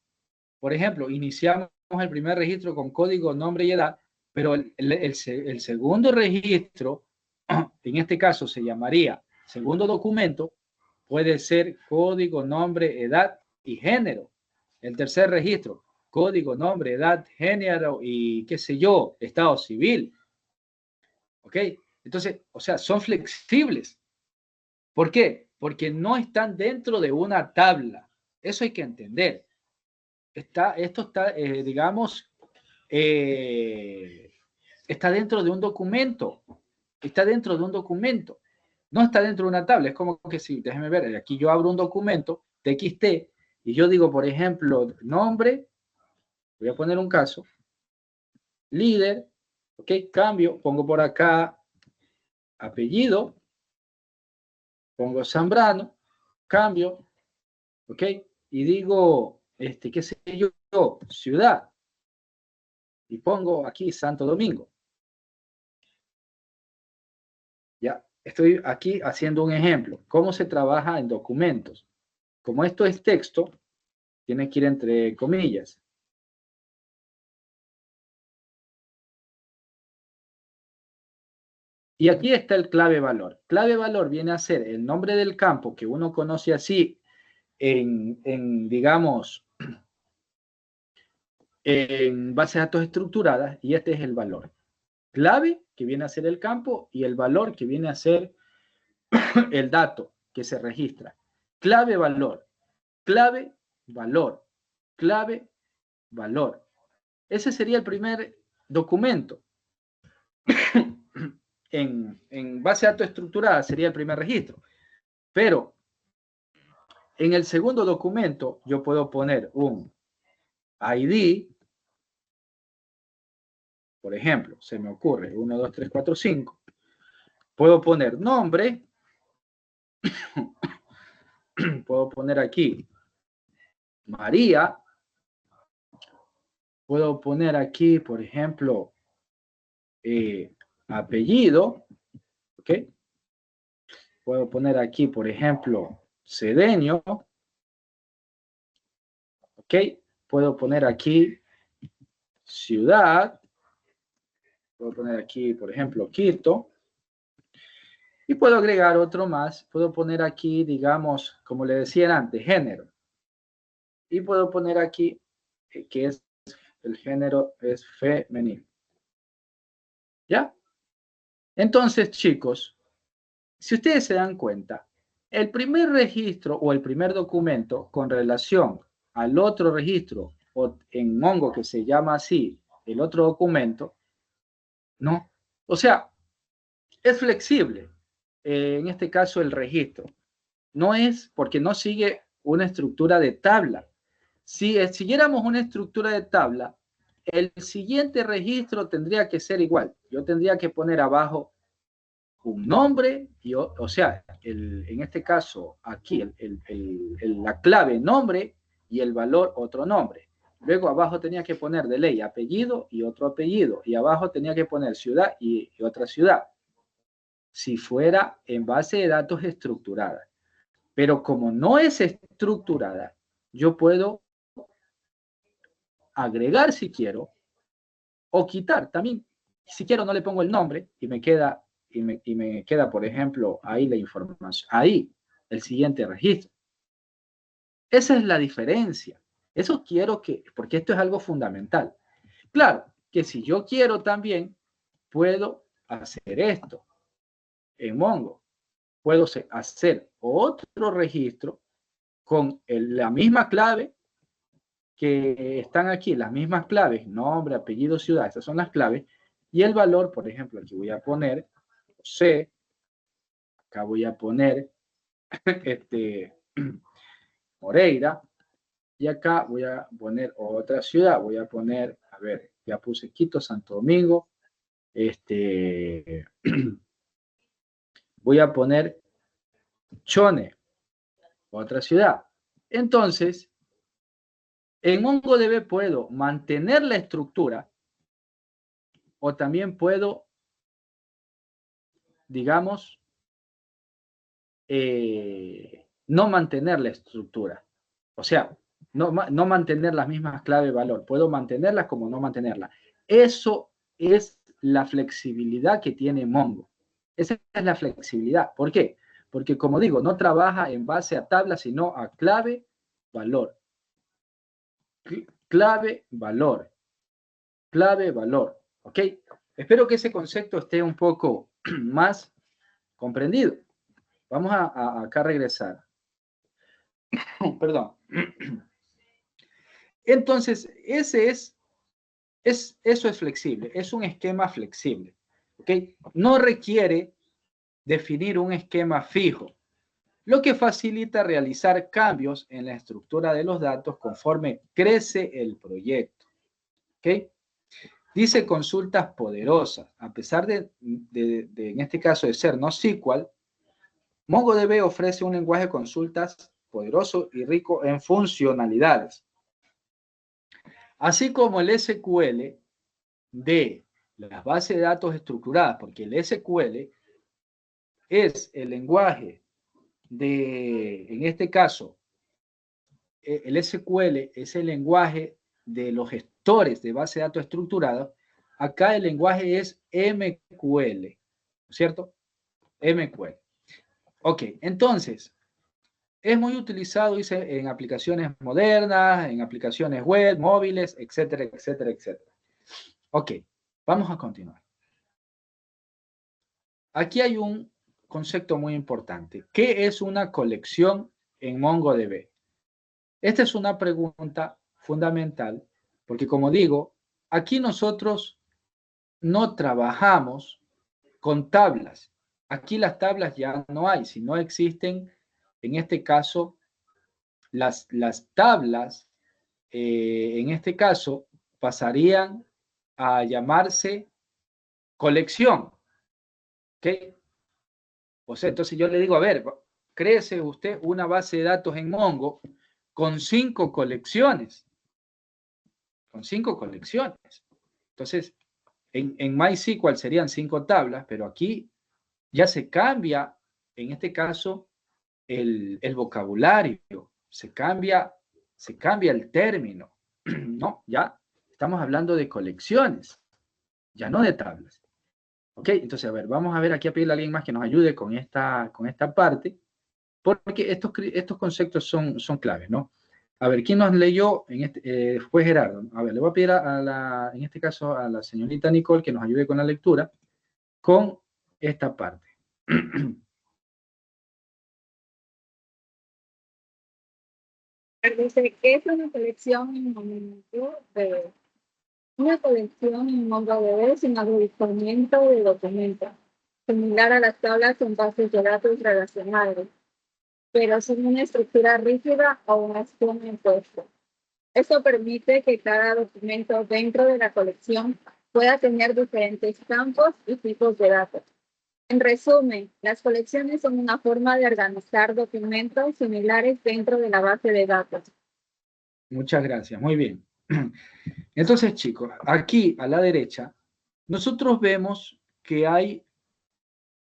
Por ejemplo, iniciamos el primer registro con código, nombre y edad, pero el segundo registro, en este caso se llamaría segundo documento, puede ser código, nombre, edad y género. El tercer registro, código, nombre, edad, género y qué sé yo, estado civil. ¿Ok? Entonces, o sea, son flexibles. ¿Por qué? Porque no están dentro de una tabla. Eso hay que entender. Esto está, digamos, está dentro de un documento. Está dentro de un documento. No está dentro de una tabla. Es como que si, déjeme ver, aquí yo abro un documento, TXT, y yo digo, por ejemplo, nombre, voy a poner un caso, líder, ok, cambio, pongo por acá apellido, pongo Zambrano, cambio, ok, y digo, qué sé yo, ciudad, y pongo aquí Santo Domingo. Ya, estoy aquí haciendo un ejemplo. ¿Cómo se trabaja en documentos? Como esto es texto, tiene que ir entre comillas. Y aquí está el clave valor. Clave valor viene a ser el nombre del campo que uno conoce así digamos, en base de datos estructuradas, y este es el valor. Clave, que viene a ser el campo, y el valor, que viene a ser el dato que se registra. Clave valor. clave, valor, clave, valor. Ese sería el primer documento. En base a datos estructurada sería el primer registro. Pero en el segundo documento yo puedo poner un ID, por ejemplo, se me ocurre 1, 2, 3, 4, 5. Puedo poner nombre, puedo poner aquí María, puedo poner aquí, por ejemplo, apellido, ¿ok? Puedo poner aquí, por ejemplo, Cedeño, ¿ok? Puedo poner aquí ciudad, puedo poner aquí, por ejemplo, Quito, y puedo agregar otro más, puedo poner aquí, digamos, como le decía antes, género, y puedo poner aquí que es el género es femenino. ¿Ya? Entonces, chicos, si ustedes se dan cuenta, el primer registro o el primer documento con relación al otro registro, o en Mongo que se llama así, el otro documento, ¿no? O sea, es flexible. En este caso, el registro. No es porque no sigue una estructura de tabla. Si siguiéramos una estructura de tabla, el siguiente registro tendría que ser igual. Yo tendría que poner abajo un nombre, o sea, en este caso, aquí, la clave nombre y el valor otro nombre. Luego abajo tenía que poner de ley apellido y otro apellido. Y abajo tenía que poner ciudad y otra ciudad. Si fuera en base de datos estructurada. Pero como no es estructurada, yo puedo agregar si quiero o quitar también. Si quiero no le pongo el nombre y me queda, por ejemplo, ahí la información, ahí el siguiente registro. Esa es la diferencia. Eso quiero que, porque esto es algo fundamental. Claro, que si yo quiero también, puedo hacer esto en Mongo. Puedo hacer otro registro con la misma clave que están aquí, las mismas claves, nombre, apellido, ciudad, esas son las claves, y el valor, por ejemplo, aquí voy a poner C, acá voy a poner Moreira, y acá voy a poner otra ciudad, voy a poner, a ver, ya puse Quito, Santo Domingo, voy a poner Chone, otra ciudad. Entonces, en MongoDB puedo mantener la estructura o también puedo, digamos, no mantener la estructura. O sea, no mantener las mismas clave valor. Puedo mantenerlas como no mantenerlas. Eso es la flexibilidad que tiene Mongo. Esa es la flexibilidad. ¿Por qué? Porque, como digo, no trabaja en base a tablas, sino a clave, valor. Clave, valor. Clave, valor. ¿Ok? Espero que ese concepto esté un poco más comprendido. Vamos a acá regresar. Perdón. Entonces, eso es flexible, es un esquema flexible. ¿Okay? No requiere definir un esquema fijo, lo que facilita realizar cambios en la estructura de los datos conforme crece el proyecto. ¿Okay? Dice consultas poderosas. A pesar de, en este caso, de ser no SQL, MongoDB ofrece un lenguaje de consultas poderoso y rico en funcionalidades. Así como el SQL de las bases de datos estructuradas, porque el SQL es el lenguaje en este caso, el SQL es el lenguaje de los gestores de base de datos estructuradas. Acá el lenguaje es MQL, ¿cierto? MQL. Ok, entonces, es muy utilizado, dice, en aplicaciones modernas, en aplicaciones web, móviles, etcétera, etcétera, etcétera. Ok, vamos a continuar. Aquí hay un concepto muy importante. ¿Qué es una colección en MongoDB? Esta es una pregunta fundamental, porque como digo, aquí nosotros no trabajamos con tablas. Aquí las tablas ya no hay, si no existen, en este caso, las tablas, en este caso, pasarían a llamarse colección. ¿Ok? O sea, entonces yo le digo, a ver, créese usted una base de datos en Mongo con 5 colecciones. Con 5 colecciones. Entonces, en MySQL serían 5 tablas, pero aquí ya se cambia, en este caso, el vocabulario, se cambia el término, ¿no? Ya estamos hablando de colecciones, ya no de tablas. ¿Ok? Entonces, a ver, vamos a ver aquí a pedirle a alguien más que nos ayude con esta parte, porque estos conceptos son claves, ¿no? A ver, ¿quién nos leyó? Fue Gerardo. A ver, le voy a pedir en este caso a la señorita Nicole que nos ayude con la lectura, con esta parte. Dice, ¿qué es una colección en MongoDB? Una colección en MongoDB es un agrupamiento de documentos, similar a las tablas en bases de datos relacionadas, pero sin una estructura rígida o un esquema impuesto. Esto permite que cada documento dentro de la colección pueda tener diferentes campos y tipos de datos. En resumen, las colecciones son una forma de organizar documentos similares dentro de la base de datos. Muchas gracias, muy bien. Entonces, chicos, aquí a la derecha, nosotros vemos que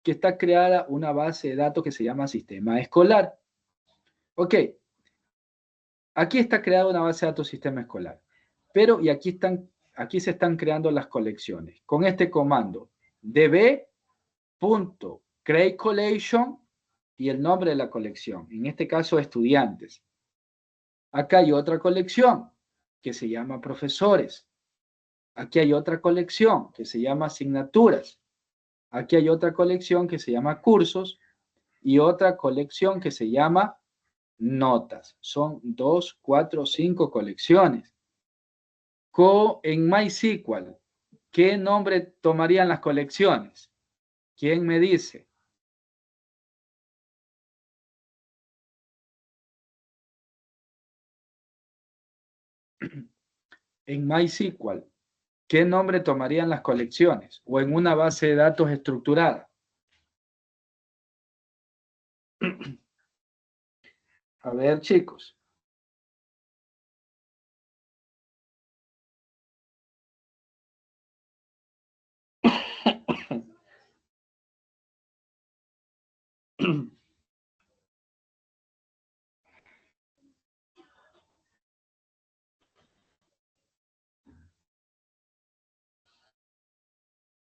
está creada una base de datos que se llama sistema escolar. Ok, aquí está creada una base de datos sistema escolar, pero y aquí se están creando las colecciones. Con este comando, db.createCollection y el nombre de la colección, en este caso estudiantes. Acá hay otra colección que se llama profesores. Aquí hay otra colección que se llama asignaturas. Aquí hay otra colección que se llama cursos y otra colección que se llama notas. Son 2, 4, 5 colecciones. En MySQL, ¿qué nombre tomarían las colecciones? ¿Quién me dice? En MySQL, ¿qué nombre tomarían las colecciones? O en una base de datos estructurada. A ver, chicos.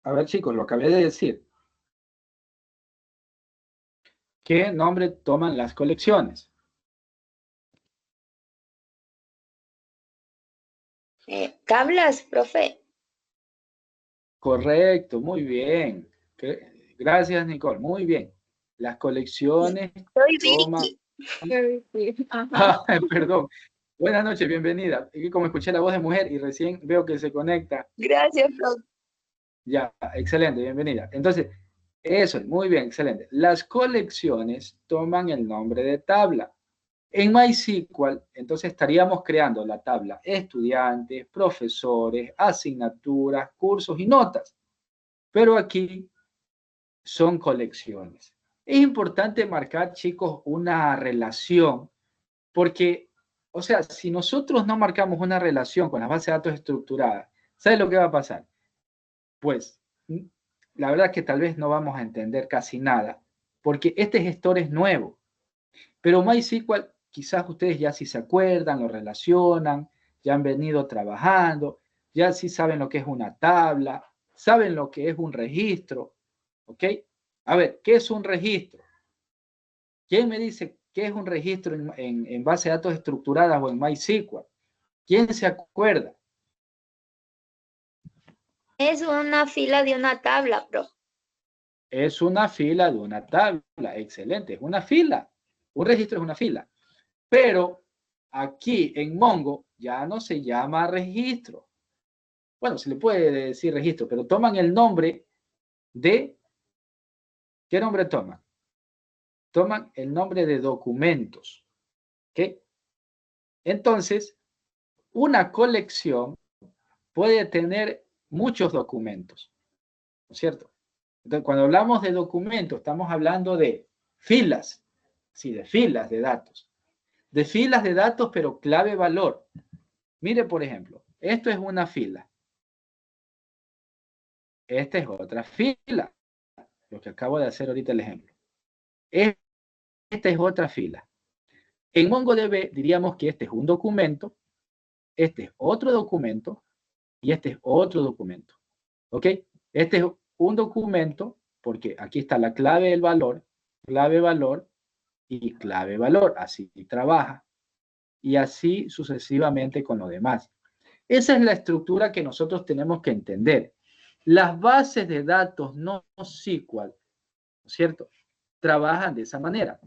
A ver, chicos, lo acabé de decir. ¿Qué nombre toman las colecciones? Tablas, profe. Correcto, muy bien. Gracias, Nicole. Muy bien. Las colecciones Soy toman... Vicky. Ah, perdón. Buenas noches, bienvenida. Y como escuché la voz de mujer y recién veo que se conecta. Gracias, profe. Ya, excelente, bienvenida. Entonces, eso, muy bien, excelente. Las colecciones toman el nombre de tabla. En MySQL, entonces estaríamos creando la tabla estudiantes, profesores, asignaturas, cursos y notas. Pero aquí son colecciones. Es importante marcar, chicos, una relación, porque, o sea, si nosotros no marcamos una relación con las bases de datos estructuradas, ¿sabes lo que va a pasar? Pues, la verdad es que tal vez no vamos a entender casi nada, porque este gestor es nuevo. Pero MySQL, quizás ustedes ya sí se acuerdan, lo relacionan, ya han venido trabajando, ya sí saben lo que es una tabla, saben lo que es un registro, ¿ok? A ver, ¿qué es un registro? ¿Quién me dice qué es un registro en base de datos estructuradas o en MySQL? ¿Quién se acuerda? Es una fila de una tabla, profe. Es una fila de una tabla, excelente, es una fila. Un registro es una fila. Pero aquí en Mongo ya no se llama registro. Bueno, se le puede decir registro, pero toman el nombre de... ¿Qué nombre toman? Toman el nombre de documentos. ¿Ok? Entonces, una colección puede tener muchos documentos, ¿no es cierto? Entonces, cuando hablamos de documentos, estamos hablando de filas, sí, de filas de datos. De filas de datos, pero clave valor. Mire, por ejemplo, esto es una fila. Esta es otra fila. Lo que acabo de hacer ahorita el ejemplo. Esta es otra fila. En MongoDB diríamos que este es un documento, este es otro documento y este es otro documento. ¿Ok? Este es un documento porque aquí está la clave del valor, clave valor y clave valor. Así trabaja. Y así sucesivamente con lo demás. Esa es la estructura que nosotros tenemos que entender. Las bases de datos no SQL, ¿no es cierto? Trabajan de esa manera.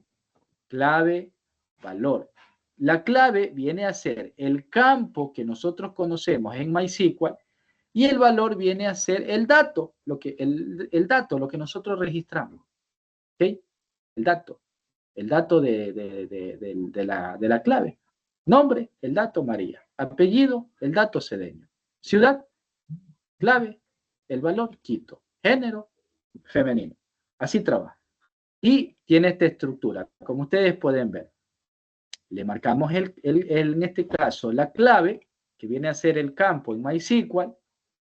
Clave, valor. La clave viene a ser el campo que nosotros conocemos en MySQL y el valor viene a ser el dato, lo que nosotros registramos. ¿Ok? El dato de la clave. Nombre, el dato María. Apellido, el dato Cedeño. Ciudad, clave, el valor Quito. Género, femenino. Así trabaja. Y tiene esta estructura, como ustedes pueden ver. Le marcamos en este caso la clave, que viene a ser el campo en MySQL.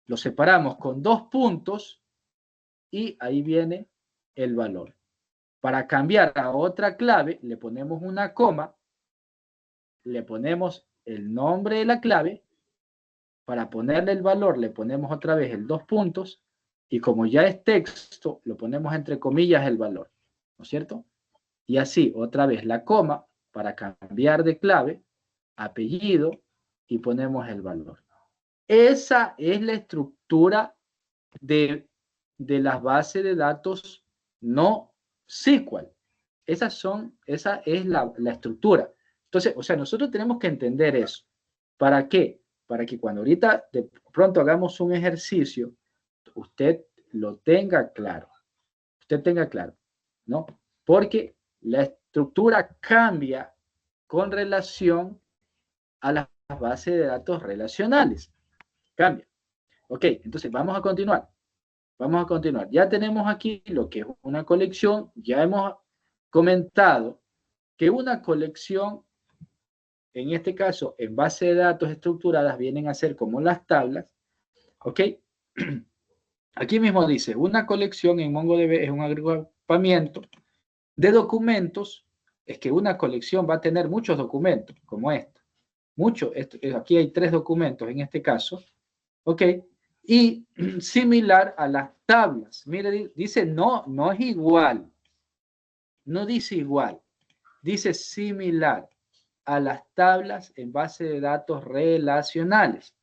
Lo separamos con 2 puntos y ahí viene el valor. Para cambiar a otra clave, le ponemos una coma, le ponemos el nombre de la clave, para ponerle el valor le ponemos otra vez el 2 puntos, y como ya es texto, lo ponemos entre comillas el valor, ¿no es cierto? Y así, otra vez la coma, para cambiar de clave, apellido, y ponemos el valor. Esa es la estructura de las bases de datos no SQL. Esa es la estructura. Entonces, o sea, nosotros tenemos que entender eso. ¿Para qué? Para que cuando ahorita de pronto hagamos un ejercicio, usted lo tenga claro. Usted tenga claro, ¿no? Porque la estructura cambia con relación a las bases de datos relacionales. Cambia. Ok, entonces vamos a continuar. Vamos a continuar. Ya tenemos aquí lo que es una colección. Ya hemos comentado que una colección, en este caso, en base de datos estructuradas, vienen a ser como las tablas. ¿Ok? Aquí mismo dice, una colección en MongoDB es un agrupamiento de documentos. Es que una colección va a tener muchos documentos, como esto. Aquí hay 3 documentos en este caso. ¿Ok? Y similar a las tablas. Mire, dice no es igual. No dice igual. Dice similar a las tablas en base de datos relacionales,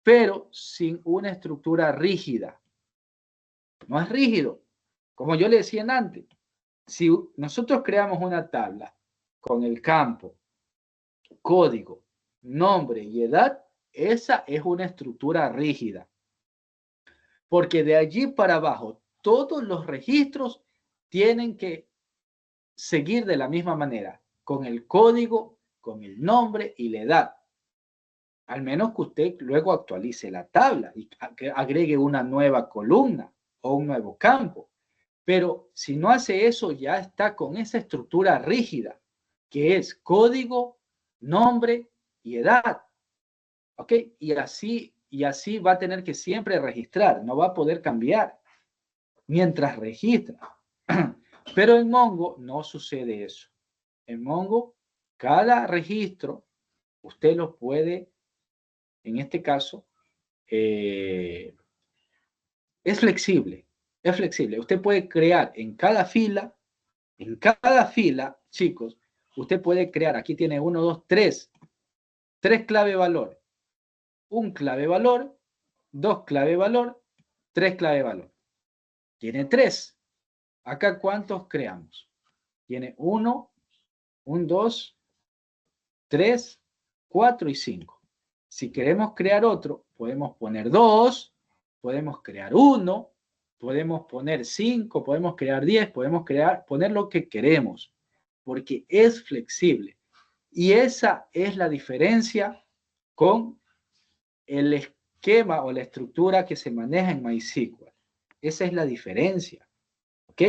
pero sin una estructura rígida. No es rígido. Como yo le decía antes, si nosotros creamos una tabla con el campo, código, nombre y edad, esa es una estructura rígida. Porque de allí para abajo, todos los registros tienen que seguir de la misma manera, con el código, con el nombre y la edad. Al menos que usted luego actualice la tabla y agregue una nueva columna o un nuevo campo. Pero si no hace eso, ya está con esa estructura rígida, que es código, nombre y edad. ¿Ok? Y así va a tener que siempre registrar, no va a poder cambiar mientras registra. Pero en Mongo no sucede eso. En Mongo, cada registro, usted lo puede, en este caso, es flexible. Es flexible. Usted puede crear en cada fila, chicos, usted puede crear, aquí tiene 1, 2, 3 clave valor. Un clave valor, 2 clave valor, 3 clave valor. Tiene 3. Acá, ¿cuántos creamos? Tiene 1, un 2, 3, 4 y 5. Si queremos crear otro, podemos poner 2, podemos crear 1, podemos poner 5, podemos crear 10, podemos poner lo que queremos, porque es flexible. Y esa es la diferencia con el esquema o la estructura que se maneja en MySQL. Esa es la diferencia. ¿Ok?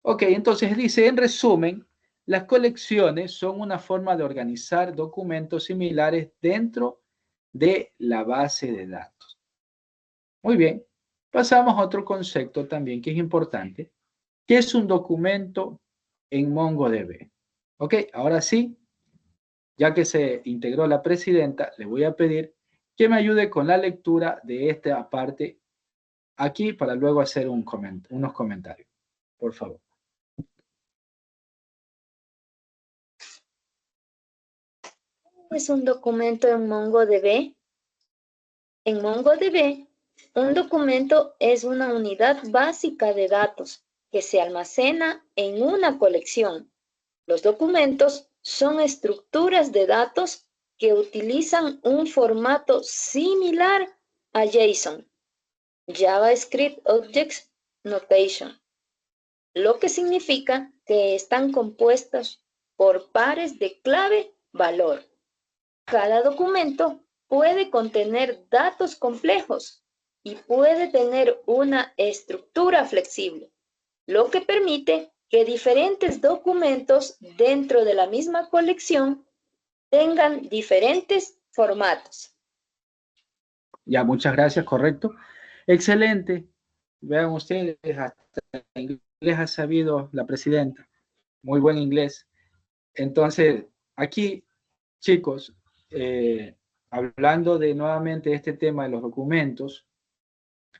Ok, entonces dice, en resumen, las colecciones son una forma de organizar documentos similares dentro de la base de datos. Muy bien, pasamos a otro concepto también que es importante, que es un documento en MongoDB. Ok, ahora sí, ya que se integró la presidenta, le voy a pedir que me ayude con la lectura de esta parte aquí para luego hacer unos comentarios. Por favor. Es un documento en MongoDB. En MongoDB, un documento es una unidad básica de datos que se almacena en una colección. Los documentos son estructuras de datos que utilizan un formato similar a JSON, JavaScript Object Notation, lo que significa que están compuestos por pares de clave-valor. Cada documento puede contener datos complejos y puede tener una estructura flexible, lo que permite que diferentes documentos dentro de la misma colección tengan diferentes formatos. Ya, muchas gracias, correcto. Excelente. Vean ustedes, hasta inglés ha sabido la presidenta. Muy buen inglés. Entonces, aquí, chicos, hablando de nuevamente este tema de los documentos,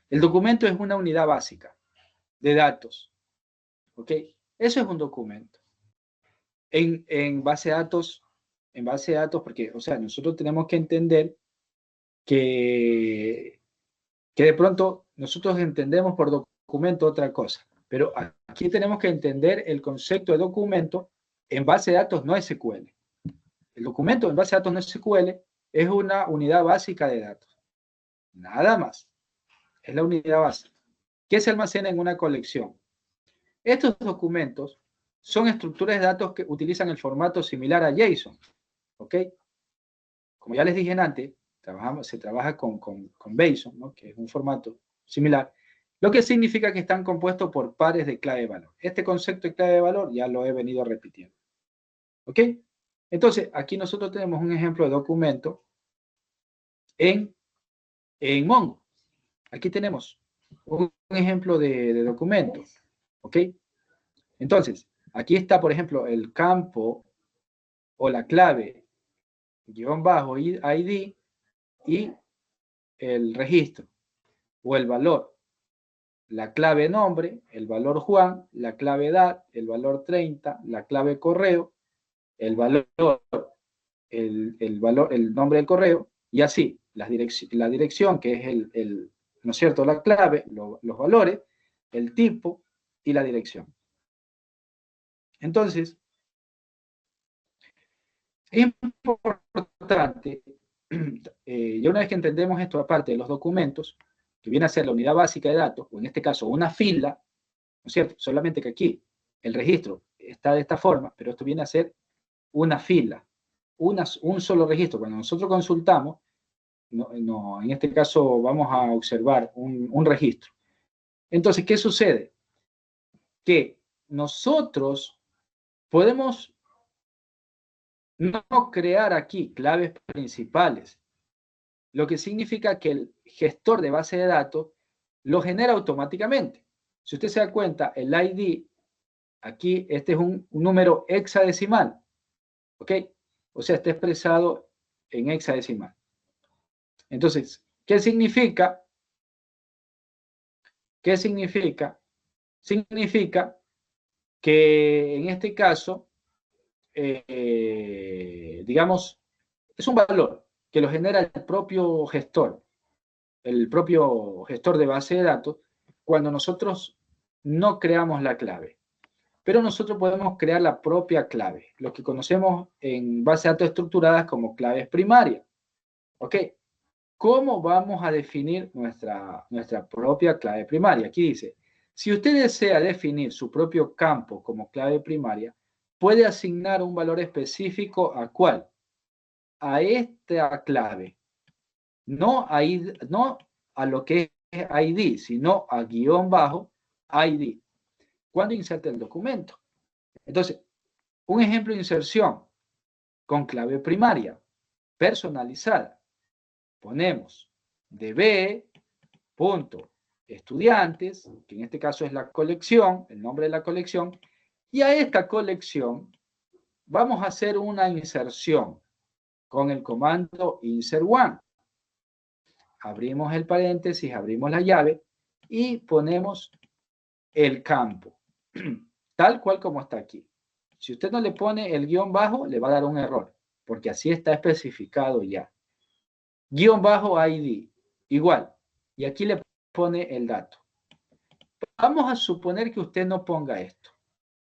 el documento es una unidad básica de datos. ¿Ok? Eso es un documento. En base a datos, porque, o sea, nosotros tenemos que entender que de pronto nosotros entendemos por documento otra cosa, pero aquí tenemos que entender el concepto de documento en base de datos no SQL. El documento en base de datos no SQL es una unidad básica de datos. Nada más. Es la unidad básica. ¿Qué se almacena en una colección? Estos documentos son estructuras de datos que utilizan el formato similar a JSON. ¿Ok? Como ya les dije antes, se trabaja con JSON, ¿no? Que es un formato similar, lo que significa que están compuestos por pares de clave de valor. Este concepto de clave de valor ya lo he venido repitiendo. ¿Ok? Entonces, aquí nosotros tenemos un ejemplo de documento en Mongo. Aquí tenemos un ejemplo de documento. ¿Ok? Entonces, aquí está, por ejemplo, el campo o la clave _ID y el registro o el valor. La clave nombre, el valor Juan, la clave edad, el valor 30, la clave correo, el valor, el nombre del correo, y así, la dirección, que es ¿no es cierto?, la clave, los valores, el tipo y la dirección. Entonces, es importante, ya una vez que entendemos esto, aparte de los documentos, que viene a ser la unidad básica de datos, o en este caso una fila, ¿no es cierto? Solamente que aquí el registro está de esta forma, pero esto viene a ser una fila, un solo registro. Cuando nosotros consultamos, en este caso vamos a observar un registro. Entonces, ¿qué sucede? Que nosotros podemos no crear aquí claves principales, lo que significa que el gestor de base de datos lo genera automáticamente. Si usted se da cuenta, el ID, aquí este es un número hexadecimal, ¿ok? O sea, está expresado en hexadecimal. Entonces, ¿qué significa? ¿Qué significa? Significa que en este caso, digamos, es un valor que lo genera el propio gestor de base de datos, cuando nosotros no creamos la clave. pero nosotros podemos crear la propia clave, lo que conocemos en base de datos estructuradas como claves primarias. ¿Ok? ¿Cómo vamos a definir nuestra propia clave primaria? Aquí dice, si usted desea definir su propio campo como clave primaria, puede asignar un valor específico ¿a cuál? A esta clave. No a lo que es ID, sino a guión bajo ID. ¿Cuándo inserte el documento? Entonces, un ejemplo de inserción con clave primaria, personalizada. Ponemos db.estudiantes, que en este caso es la colección, el nombre de la colección, y a esta colección vamos a hacer una inserción con el comando insert one. Abrimos el paréntesis, abrimos la llave y ponemos el campo, tal cual como está aquí. Si usted no le pone el guión bajo, le va a dar un error, porque así está especificado ya. Guión bajo ID, igual. Y aquí le pone el dato. Vamos a suponer que usted no ponga esto,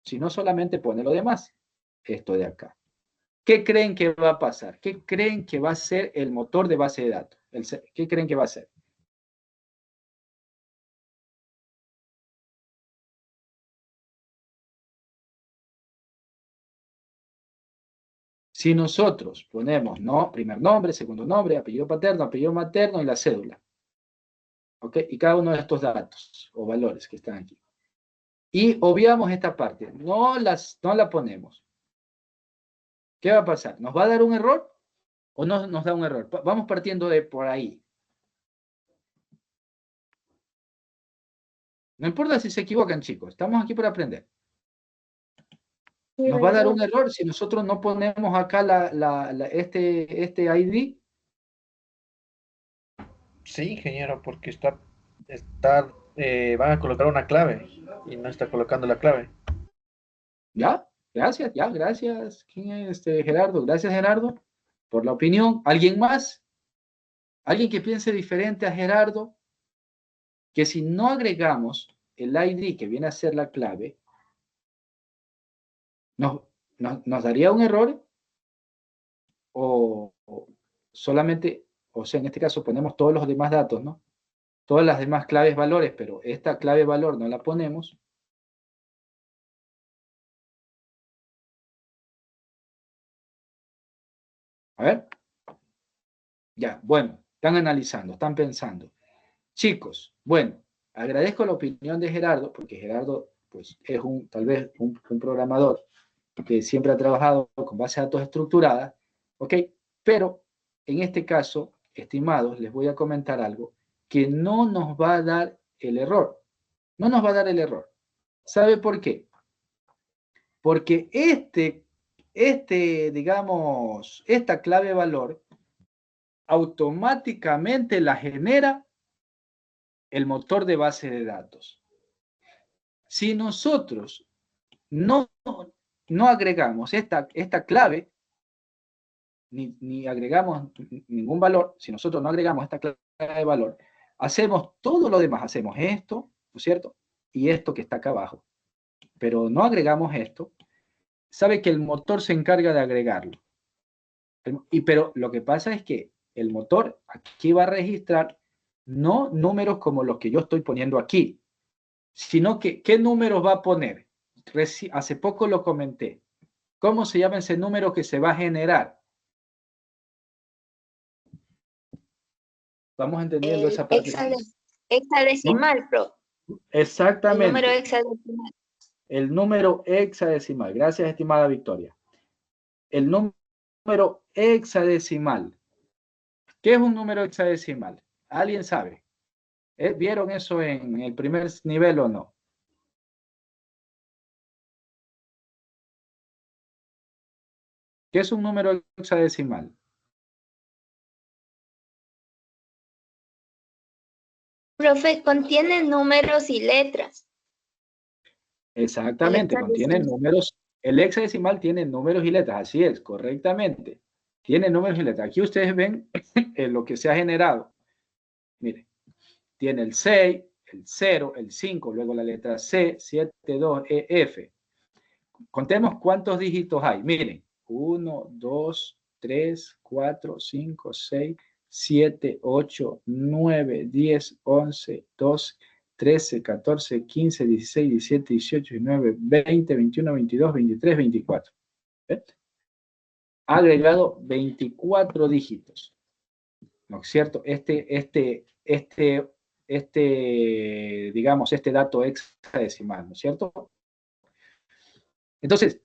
sino solamente pone lo demás, esto de acá. ¿Qué creen que va a pasar? ¿Qué creen que va a ser el motor de base de datos? ¿Qué creen que va a ser? Si nosotros ponemos primer nombre, segundo nombre, apellido paterno, apellido materno y la cédula, ¿ok? Y cada uno de estos datos o valores que están aquí. Y obviamos esta parte, no la ponemos. ¿Qué va a pasar? ¿Nos va a dar un error o no nos da un error? Vamos partiendo de por ahí. No importa si se equivocan, chicos, estamos aquí para aprender. ¿Nos va a dar un error si nosotros no ponemos acá este ID? Sí, ingeniero, porque van a colocar una clave y no está colocando la clave. ¿Ya? Gracias, ya, gracias. ¿Quién es Gerardo? Gracias, Gerardo, por la opinión. ¿Alguien más? ¿Alguien que piense diferente a Gerardo? Que si no agregamos el ID que viene a ser la clave, ¿nos daría un error? O solamente, o sea, en este caso ponemos todos los demás datos, ¿no? Todas las demás claves valores, pero esta clave valor no la ponemos. A ver. Ya, bueno, están analizando, están pensando. Chicos, bueno, agradezco la opinión de Gerardo, porque Gerardo, pues, es tal vez un programador que siempre ha trabajado con base de datos estructuradas, ¿ok? Pero en este caso, estimados, les voy a comentar algo que no nos va a dar el error. No nos va a dar el error. ¿Sabe por qué? Porque digamos, esta clave valor automáticamente la genera el motor de base de datos. Si nosotros no agregamos esta clave, ni agregamos ningún valor, si nosotros no agregamos esta clave de valor, hacemos todo lo demás, hacemos esto, ¿no es cierto? Y esto que está acá abajo. Pero no agregamos esto, sabe que el motor se encarga de agregarlo. Pero lo que pasa es que el motor aquí va a registrar no números como los que yo estoy poniendo aquí, sino que ¿qué números va a poner? Hace poco lo comenté. ¿Cómo se llama ese número que se va a generar? Vamos entendiendo esa parte. Hexadecimal, ¿no? Pro. Exactamente. El número hexadecimal. El número hexadecimal. Gracias, estimada Victoria. El número hexadecimal. ¿Qué es un número hexadecimal? ¿Alguien sabe? ¿Vieron eso en el primer nivel o no? ¿Qué es un número hexadecimal? Profe, contiene números y letras. Exactamente, contiene números. El hexadecimal tiene números y letras, así es, correctamente. Tiene números y letras. Aquí ustedes ven lo que se ha generado. Miren, tiene el 6, el 0, el 5, luego la letra C, 7, 2, E, F. contemos cuántos dígitos hay. Miren, 1, 2, 3, 4, 5, 6, 7, 8, 9, 10, 11, 12, 13, 14, 15, 16, 17, 18, 19, 20, 21, 22, 23, 24. ¿Ves? Ha agregado 24 dígitos. ¿No es cierto? Digamos, este dato hexadecimal, ¿no es cierto? Entonces,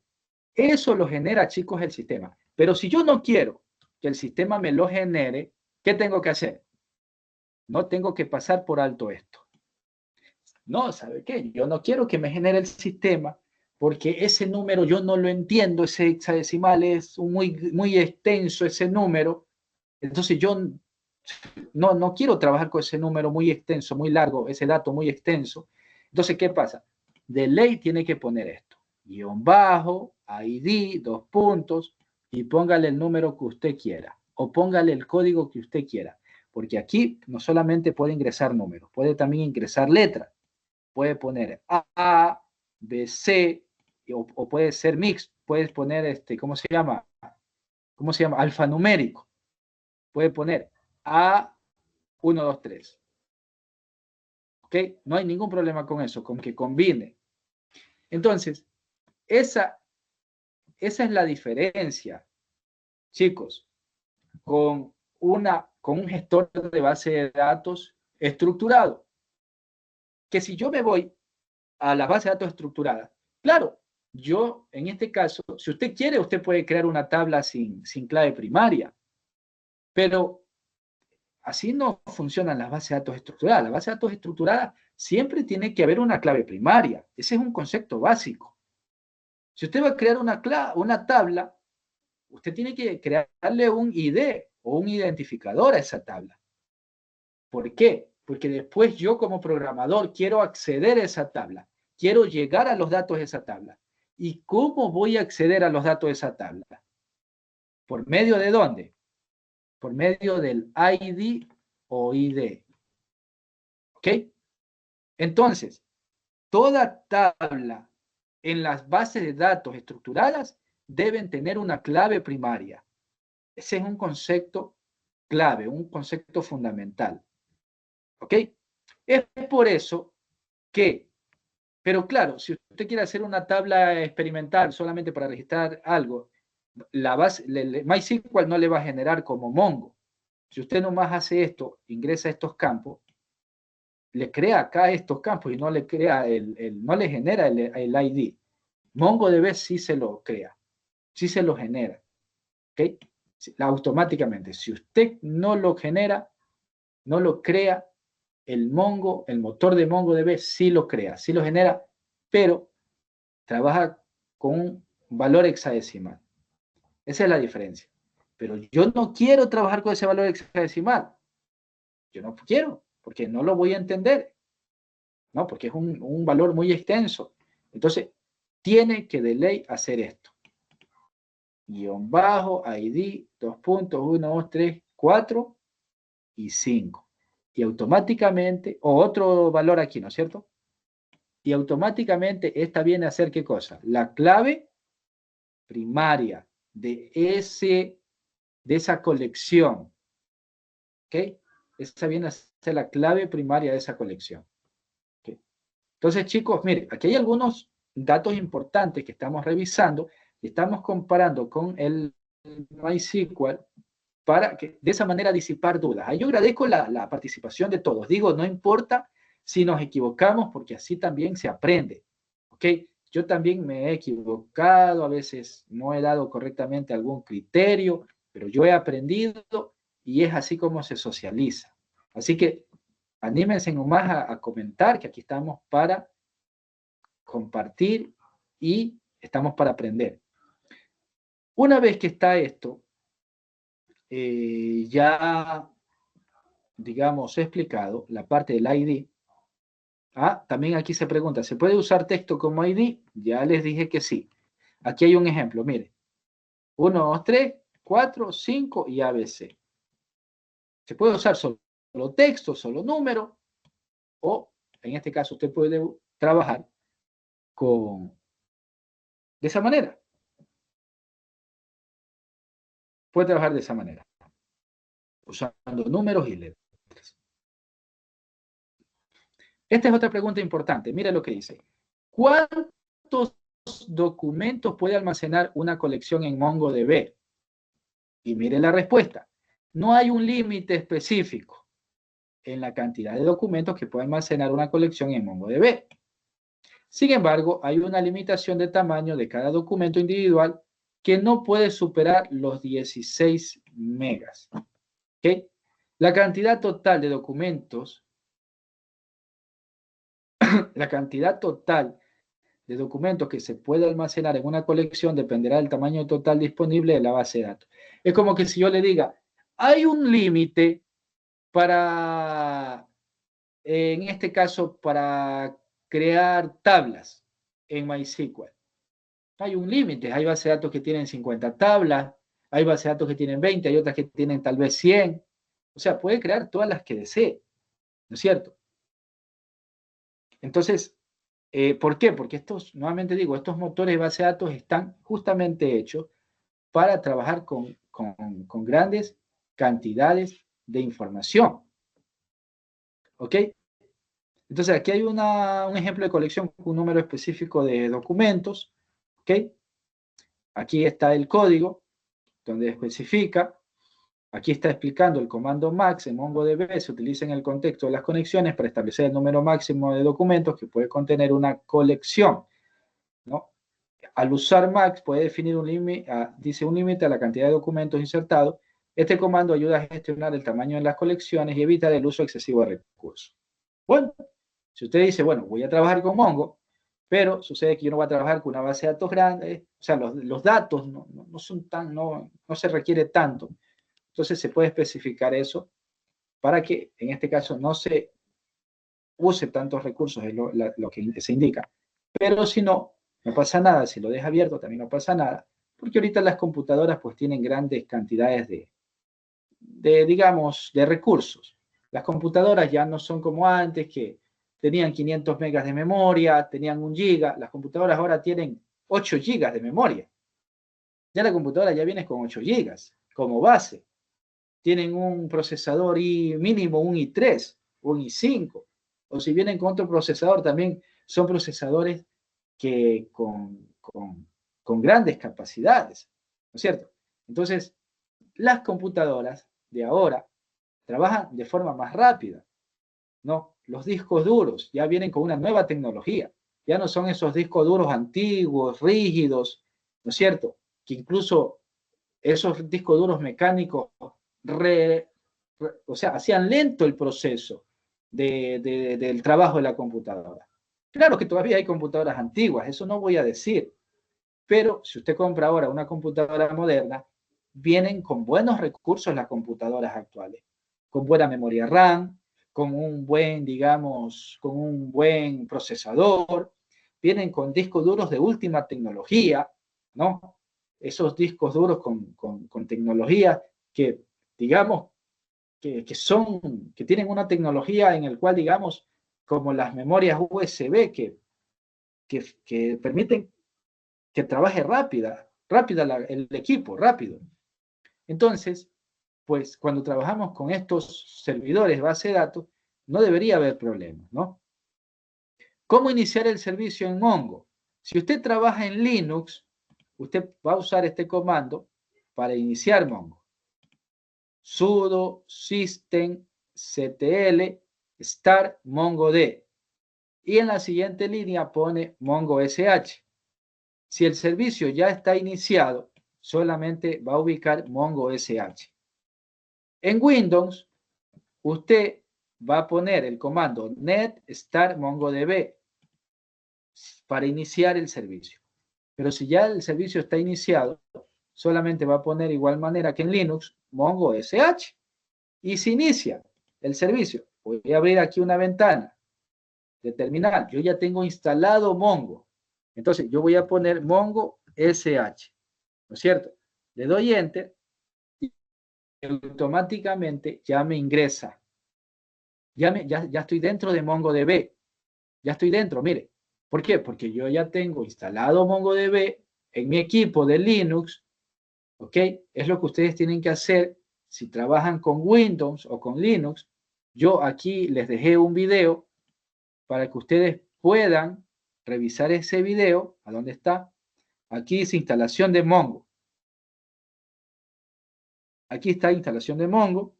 eso lo genera, chicos, el sistema. Pero si yo no quiero que el sistema me lo genere, ¿qué tengo que hacer? No tengo que pasar por alto esto. No, ¿sabe qué? Yo no quiero que me genere el sistema porque ese número yo no lo entiendo, ese hexadecimal es muy extenso, ese número. Entonces yo no quiero trabajar con ese número muy extenso, muy largo, ese dato muy extenso. Entonces, ¿qué pasa? De ley tiene que poner esto. Guión bajo, ID, 2 puntos, y póngale el número que usted quiera. O póngale el código que usted quiera. Porque aquí no solamente puede ingresar números, puede también ingresar letras. Puede poner A, B, C, o puede ser mix. Puedes poner, ¿cómo se llama? ¿Cómo se llama? Alfanumérico. Puede poner A, 1, 2, 3. ¿Ok? No hay ningún problema con eso, con que combine. Entonces, esa es la diferencia, chicos, con un gestor de base de datos estructurado. Que si yo me voy a la base de datos estructurada, claro, yo en este caso, si usted quiere, usted puede crear una tabla sin clave primaria, pero así no funcionan las bases de datos estructuradas. La base de datos estructurada siempre tiene que haber una clave primaria. Ese es un concepto básico. Si usted va a crear una tabla, usted tiene que crearle un ID o un identificador a esa tabla. ¿Por qué? Porque después yo como programador quiero acceder a esa tabla. Quiero llegar a los datos de esa tabla. ¿Y cómo voy a acceder a los datos de esa tabla? ¿Por medio de dónde? Por medio del ID o ID. ¿Ok? Entonces, toda tabla en las bases de datos estructuradas deben tener una clave primaria. Ese es un concepto clave, un concepto fundamental. ¿Ok? Es por eso que, pero claro, si usted quiere hacer una tabla experimental solamente para registrar algo, la base, MySQL no le va a generar como Mongo. Si usted nomás hace esto, ingresa a estos campos, le crea acá estos campos y no le crea no le genera el ID. MongoDB sí se lo crea, sí se lo genera. ¿Ok? Automáticamente. Si usted no lo genera, no lo crea, el motor de MongoDB sí lo crea, sí lo genera, pero trabaja con un valor hexadecimal. Esa es la diferencia. Pero yo no quiero trabajar con ese valor hexadecimal. Yo no quiero, porque no lo voy a entender. ¿No? Porque es un valor muy extenso. Entonces, tiene que de ley hacer esto. Guión bajo, ID, 2 puntos, 1, 2, 3, 4 y 5. Y automáticamente, o otro valor aquí, ¿no es cierto? Y automáticamente esta viene a ser ¿qué cosa? La clave primaria de esa colección. ¿Ok? Esa viene a ser la clave primaria de esa colección. ¿Okay? Entonces, chicos, miren, aquí hay algunos datos importantes que estamos revisando y estamos comparando con el MySQL para que de esa manera disipar dudas. Yo agradezco la participación de todos. Digo, no importa si nos equivocamos porque así también se aprende. ¿Ok? Yo también me he equivocado, a veces no he dado correctamente algún criterio, pero yo he aprendido y es así como se socializa. Así que anímense nomás a comentar que aquí estamos para compartir y estamos para aprender. Una vez que está esto, ya, digamos, he explicado la parte del ID. También aquí se pregunta, ¿se puede usar texto como ID? Ya les dije que sí. Aquí hay un ejemplo, mire. 1, 2, 3, 4, 5 y ABC. Se puede usar solo texto, solo número, o en este caso usted puede trabajar con De esa manera. Puede trabajar de esa manera. Usando números y letras. Esta es otra pregunta importante. Mira lo que dice. ¿Cuántos documentos puede almacenar una colección en MongoDB? Y mire la respuesta. No hay un límite específico en la cantidad de documentos que puede almacenar una colección en MongoDB. Sin embargo, hay una limitación de tamaño de cada documento individual que no puede superar los 16 megas. ¿Okay? La cantidad total de documentos, que se puede almacenar en una colección dependerá del tamaño total disponible de la base de datos. Es como que si yo le diga, hay un límite para, en este caso, para crear tablas en MySQL. Hay un límite, hay bases de datos que tienen 50 tablas, hay bases de datos que tienen 20, hay otras que tienen tal vez 100. O sea, puede crear todas las que desee, ¿no es cierto? Entonces, ¿por qué? Porque estos, nuevamente digo, estos motores de base de datos están justamente hechos para trabajar con grandes cantidades de información. ¿Ok? Entonces, aquí hay un ejemplo de colección con un número específico de documentos. ¿Ok? Aquí está el código donde especifica. Aquí está explicando el comando max en MongoDB. Se utiliza en el contexto de las conexiones para establecer el número máximo de documentos que puede contener una colección, ¿no? Al usar max puede definir un límite, dice un límite a la cantidad de documentos insertados. Este comando ayuda a gestionar el tamaño de las colecciones y evitar el uso excesivo de recursos. Bueno, si usted dice, bueno, voy a trabajar con Mongo, pero sucede que yo no voy a trabajar con una base de datos grande, o sea, los datos no se requiere tanto. Entonces se puede especificar eso para que en este caso no se use tantos recursos, es lo que se indica. Pero si no, no pasa nada. Si lo deja abierto también no pasa nada, porque ahorita las computadoras pues tienen grandes cantidades digamos, de recursos. Las computadoras ya no son como antes, que tenían 500 megas de memoria, tenían 1 giga. Las computadoras ahora tienen 8 gigas de memoria. Ya la computadora ya viene con 8 gigas como base. Tienen un procesador mínimo un i3, un i5, o si vienen con otro procesador también son procesadores que con grandes capacidades, ¿no es cierto? Entonces, las computadoras de ahora trabajan de forma más rápida, ¿no? Los discos duros ya vienen con una nueva tecnología, ya no son esos discos duros antiguos, rígidos, ¿no es cierto? Que incluso esos discos duros mecánicos o sea, hacían lento el proceso del trabajo de la computadora. Claro que todavía hay computadoras antiguas, eso no voy a decir, pero si usted compra ahora una computadora moderna, vienen con buenos recursos las computadoras actuales, con buena memoria RAM, con un buen, digamos, con un buen procesador, vienen con discos duros de última tecnología, ¿no? Esos discos duros con tecnología que, digamos, que tienen una tecnología en el cual, digamos, como las memorias USB que permiten que trabaje rápida el equipo, rápido. Entonces, pues cuando trabajamos con estos servidores base de datos, no debería haber problemas, ¿no? ¿Cómo iniciar el servicio en Mongo? Si usted trabaja en Linux, usted va a usar este comando para iniciar Mongo. Sudo systemctl start mongod. Y en la siguiente línea pone mongo sh. Si el servicio ya está iniciado, solamente va a ubicar mongo sh. En Windows, usted va a poner el comando net start mongodb para iniciar el servicio. Pero si ya el servicio está iniciado, solamente va a poner igual manera que en Linux, mongo sh. Y se inicia el servicio. Voy a abrir aquí una ventana de terminal. Yo ya tengo instalado Mongo. Entonces, yo voy a poner mongo sh, ¿no es cierto? Le doy enter y automáticamente ya me ingresa. Ya estoy dentro de MongoDB. Ya estoy dentro, mire. ¿Por qué? Porque yo ya tengo instalado MongoDB, en mi equipo de Linux, ¿ok? Es lo que ustedes tienen que hacer si trabajan con Windows o con Linux. Yo aquí les dejé un video para que ustedes puedan revisar ese video. ¿A dónde está? Aquí dice instalación de Mongo. Aquí está instalación de Mongo.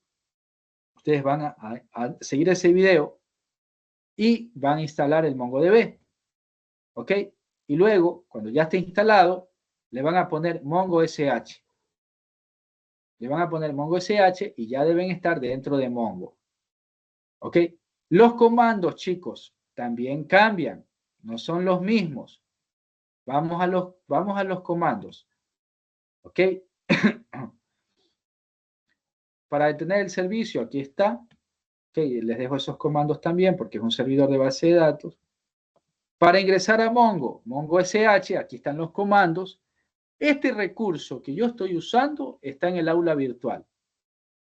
Ustedes van a seguir ese video y van a instalar el MongoDB. ¿Ok? Y luego, cuando ya esté instalado, le van a poner Mongo SH. Le van a poner Mongo SH y ya deben estar dentro de Mongo. ¿Ok? Los comandos, chicos, también cambian. No son los mismos. Vamos a los comandos. ¿Ok? Para detener el servicio, aquí está. ¿Ok? Les dejo esos comandos también porque es un servidor de base de datos. Para ingresar a Mongo, Mongo SH, aquí están los comandos. Este recurso que yo estoy usando está en el aula virtual.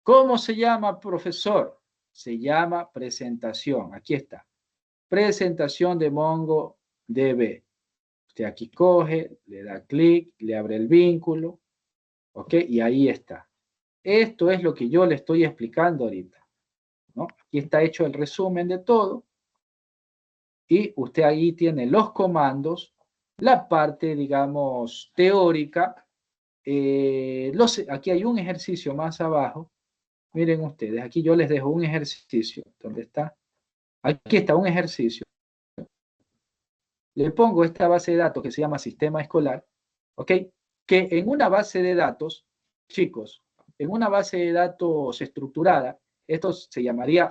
¿Cómo se llama, profesor? Se llama presentación. Aquí está. Presentación de MongoDB. Usted aquí coge, le da clic, le abre el vínculo. ¿Ok? Y ahí está. Esto es lo que yo le estoy explicando ahorita, ¿no? Aquí está hecho el resumen de todo. Y usted ahí tiene los comandos, la parte, digamos, teórica. Aquí hay un ejercicio más abajo. Miren ustedes, aquí yo les dejo un ejercicio. ¿Dónde está? Aquí está un ejercicio. Le pongo esta base de datos que se llama sistema escolar, ¿ok? Que en una base de datos, chicos, en una base de datos estructurada, esto se llamaría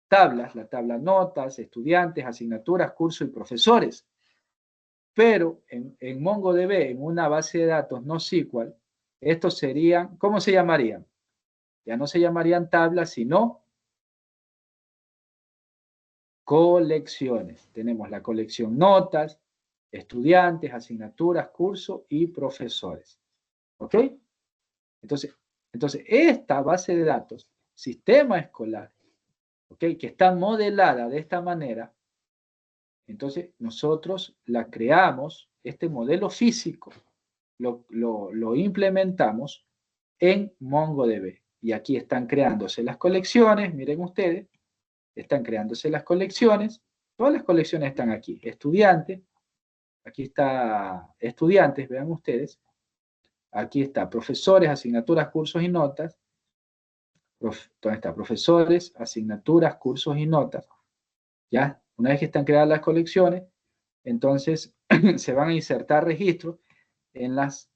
tablas, la tabla notas, estudiantes, asignaturas, cursos y profesores. Pero en MongoDB, en una base de datos no SQL, estos serían, ¿cómo se llamarían? Ya no se llamarían tablas, sino colecciones. Tenemos la colección notas, estudiantes, asignaturas, cursos y profesores. ¿Ok? Entonces, esta base de datos, sistema escolar, ¿ok? Que está modelada de esta manera, entonces nosotros la creamos, este modelo físico, lo implementamos en MongoDB. Y aquí están creándose las colecciones, miren ustedes, están creándose las colecciones, todas las colecciones están aquí, estudiantes, aquí está estudiantes, vean ustedes, aquí está profesores, asignaturas, cursos y notas, ¿dónde está? Profesores, asignaturas, cursos y notas, ¿ya? Una vez que están creadas las colecciones, entonces se van a insertar registros en las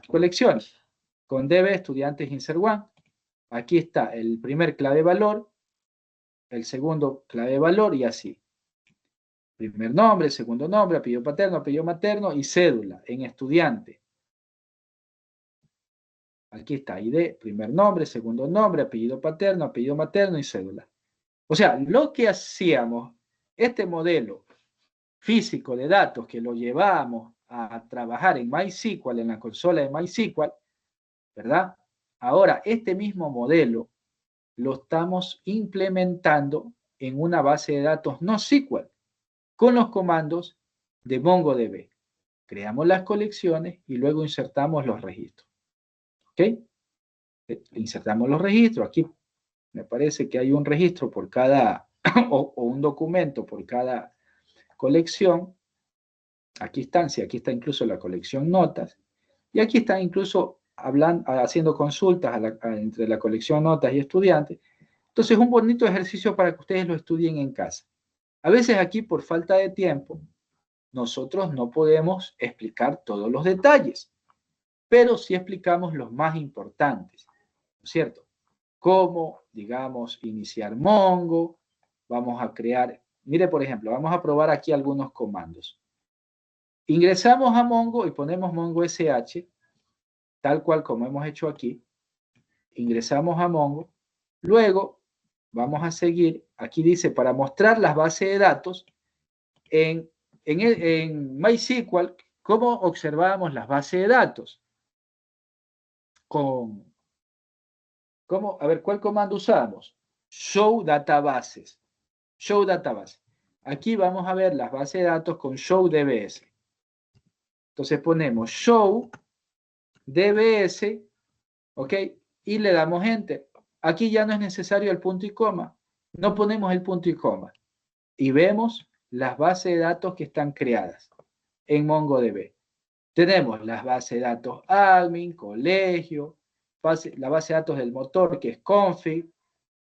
colecciones. Con DB estudiantes insert one. Aquí está el primer clave valor, el segundo clave valor y así. Primer nombre, segundo nombre, apellido paterno, apellido materno y cédula en estudiante. Aquí está ID, primer nombre, segundo nombre, apellido paterno, apellido materno y cédula. O sea, lo que hacíamos, este modelo físico de datos que lo llevábamos a trabajar en MySQL, en la consola de MySQL, ¿verdad? Ahora, este mismo modelo lo estamos implementando en una base de datos no SQL, con los comandos de MongoDB. Creamos las colecciones y luego insertamos los registros. ¿Ok? Insertamos los registros. Aquí me parece que hay un registro por cada, o un documento por cada colección. Aquí están, sí, aquí está incluso la colección notas. Y aquí están incluso haciendo consultas entre la colección notas y estudiantes. Entonces, un bonito ejercicio para que ustedes lo estudien en casa. A veces aquí, por falta de tiempo, nosotros no podemos explicar todos los detalles, pero sí explicamos los más importantes, ¿no es cierto? Cómo, digamos, iniciar Mongo, vamos a crear, mire, por ejemplo, vamos a probar aquí algunos comandos. Ingresamos a Mongo y ponemos Mongo SH, tal cual como hemos hecho aquí. Ingresamos a Mongo. Luego, vamos a seguir, aquí dice, para mostrar las bases de datos, en MySQL, ¿cómo observábamos las bases de datos? A ver, ¿cuál comando usamos? Show databases. Show database. Aquí vamos a ver las bases de datos con show DBS. Entonces ponemos show dbs, ¿ok? Y le damos enter. Aquí ya no es necesario el punto y coma. No ponemos el punto y coma. Y vemos las bases de datos que están creadas en MongoDB. Tenemos las bases de datos admin, colegio, la base de datos del motor que es config,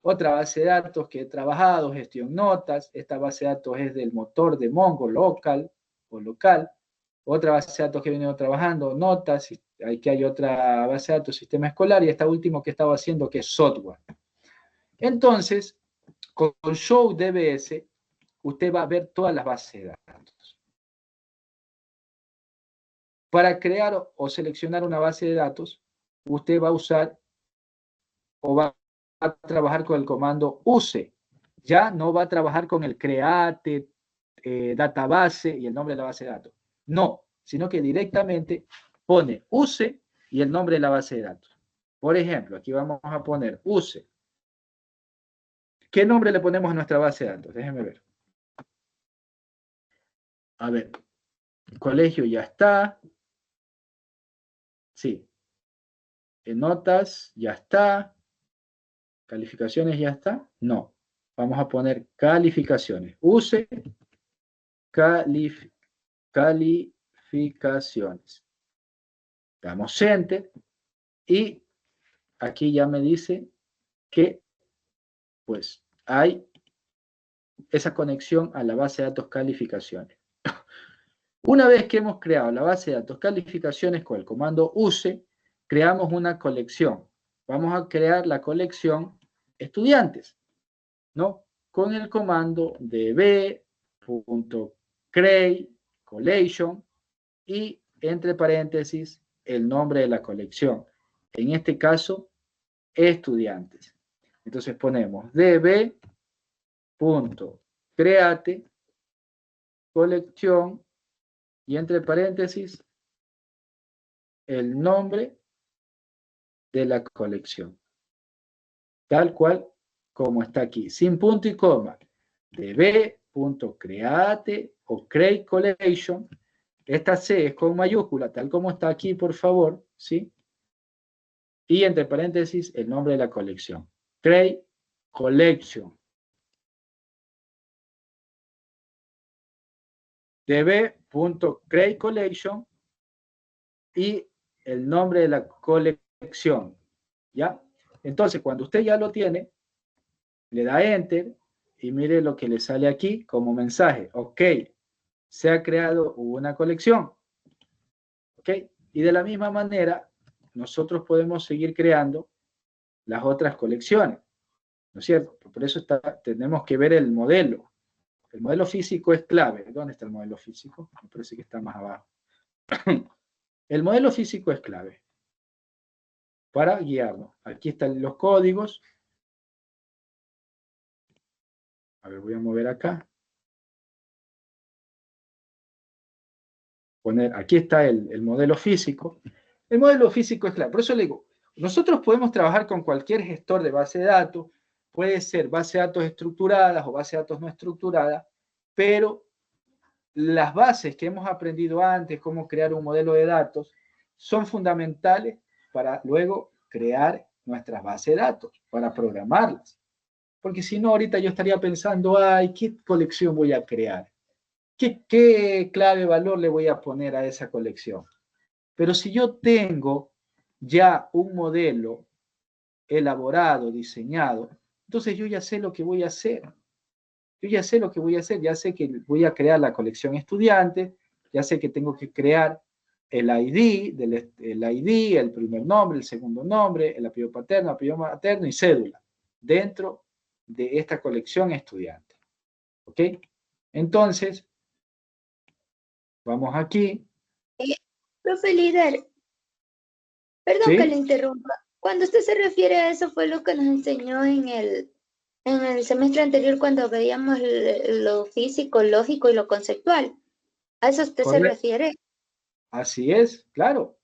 otra base de datos que he trabajado, gestión notas. Esta base de datos es del motor de Mongo local o local. Otra base de datos que he venido trabajando, notas. Aquí hay otra base de datos, sistema escolar. Y esta última que estaba haciendo, que es software. Entonces, con show dbs, usted va a ver todas las bases de datos. Para crear o seleccionar una base de datos, usted va a usar o va a trabajar con el comando use. Ya no va a trabajar con el create, database y el nombre de la base de datos. No, sino que directamente pone use y el nombre de la base de datos. Por ejemplo, aquí vamos a poner use. ¿Qué nombre le ponemos a nuestra base de datos? Déjenme ver. A ver, colegio ya está. Sí. En notas ya está. ¿Calificaciones ya está? No. Vamos a poner calificaciones. Use calificaciones. Damos enter. Y aquí ya me dice que pues hay esa conexión a la base de datos calificaciones. Una vez que hemos creado la base de datos calificaciones con el comando use, creamos una colección. Vamos a crear la colección estudiantes, ¿no? Con el comando db.create collection y entre paréntesis el nombre de la colección. En este caso, estudiantes. Entonces ponemos db.create colección y entre paréntesis el nombre de la colección. Tal cual como está aquí, sin punto y coma. db.create o create collection. Esta C es con mayúscula, tal como está aquí, por favor, ¿sí? Y entre paréntesis el nombre de la colección. Create collection. db.create collection y el nombre de la colección, ¿ya? Entonces, cuando usted ya lo tiene, le da enter y mire lo que le sale aquí como mensaje. Ok, se ha creado una colección. Ok, y de la misma manera, nosotros podemos seguir creando las otras colecciones, ¿no es cierto? Por eso tenemos que ver el modelo. El modelo físico es clave. ¿Dónde está el modelo físico? Me parece que está más abajo. El modelo físico es clave para guiarnos. Aquí están los códigos. A ver, voy a mover acá. Aquí está el modelo físico. El modelo físico es clave. Por eso le digo, nosotros podemos trabajar con cualquier gestor de base de datos. Puede ser base de datos estructuradas o base de datos no estructuradas, pero las bases que hemos aprendido antes, cómo crear un modelo de datos, son fundamentales para luego crear nuestras bases de datos, para programarlas. Porque si no, ahorita yo estaría pensando, ay, ¿qué colección voy a crear? ¿Qué clave valor le voy a poner a esa colección? Pero si yo tengo ya un modelo elaborado, diseñado, entonces yo ya sé lo que voy a hacer. Yo ya sé lo que voy a hacer, ya sé que voy a crear la colección estudiante, ya sé que tengo que crear el ID, el primer nombre, el segundo nombre, el apellido materno y cédula dentro de esta colección estudiante. ¿Ok? Entonces, vamos aquí. Profe líder, perdón ¿Sí? que le interrumpa. Cuando usted se refiere a eso fue lo que nos enseñó en el semestre anterior cuando veíamos lo físico, lógico y lo conceptual. ¿A eso usted se Correcto. refiere? Así es, claro.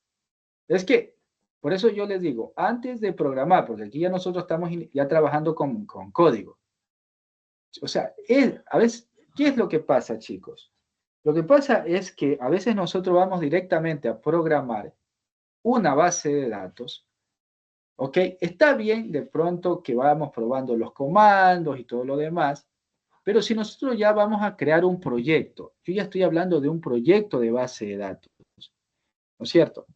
Es que, por eso yo les digo, antes de programar, porque aquí ya nosotros estamos ya trabajando con código. O sea, a veces, ¿qué es lo que pasa, chicos? Lo que pasa es que a veces nosotros vamos directamente a programar una base de datos, ¿ok? Está bien de pronto que vamos probando los comandos y todo lo demás, pero si nosotros ya vamos a crear un proyecto, yo ya estoy hablando de un proyecto de base de datos, ¿no es cierto?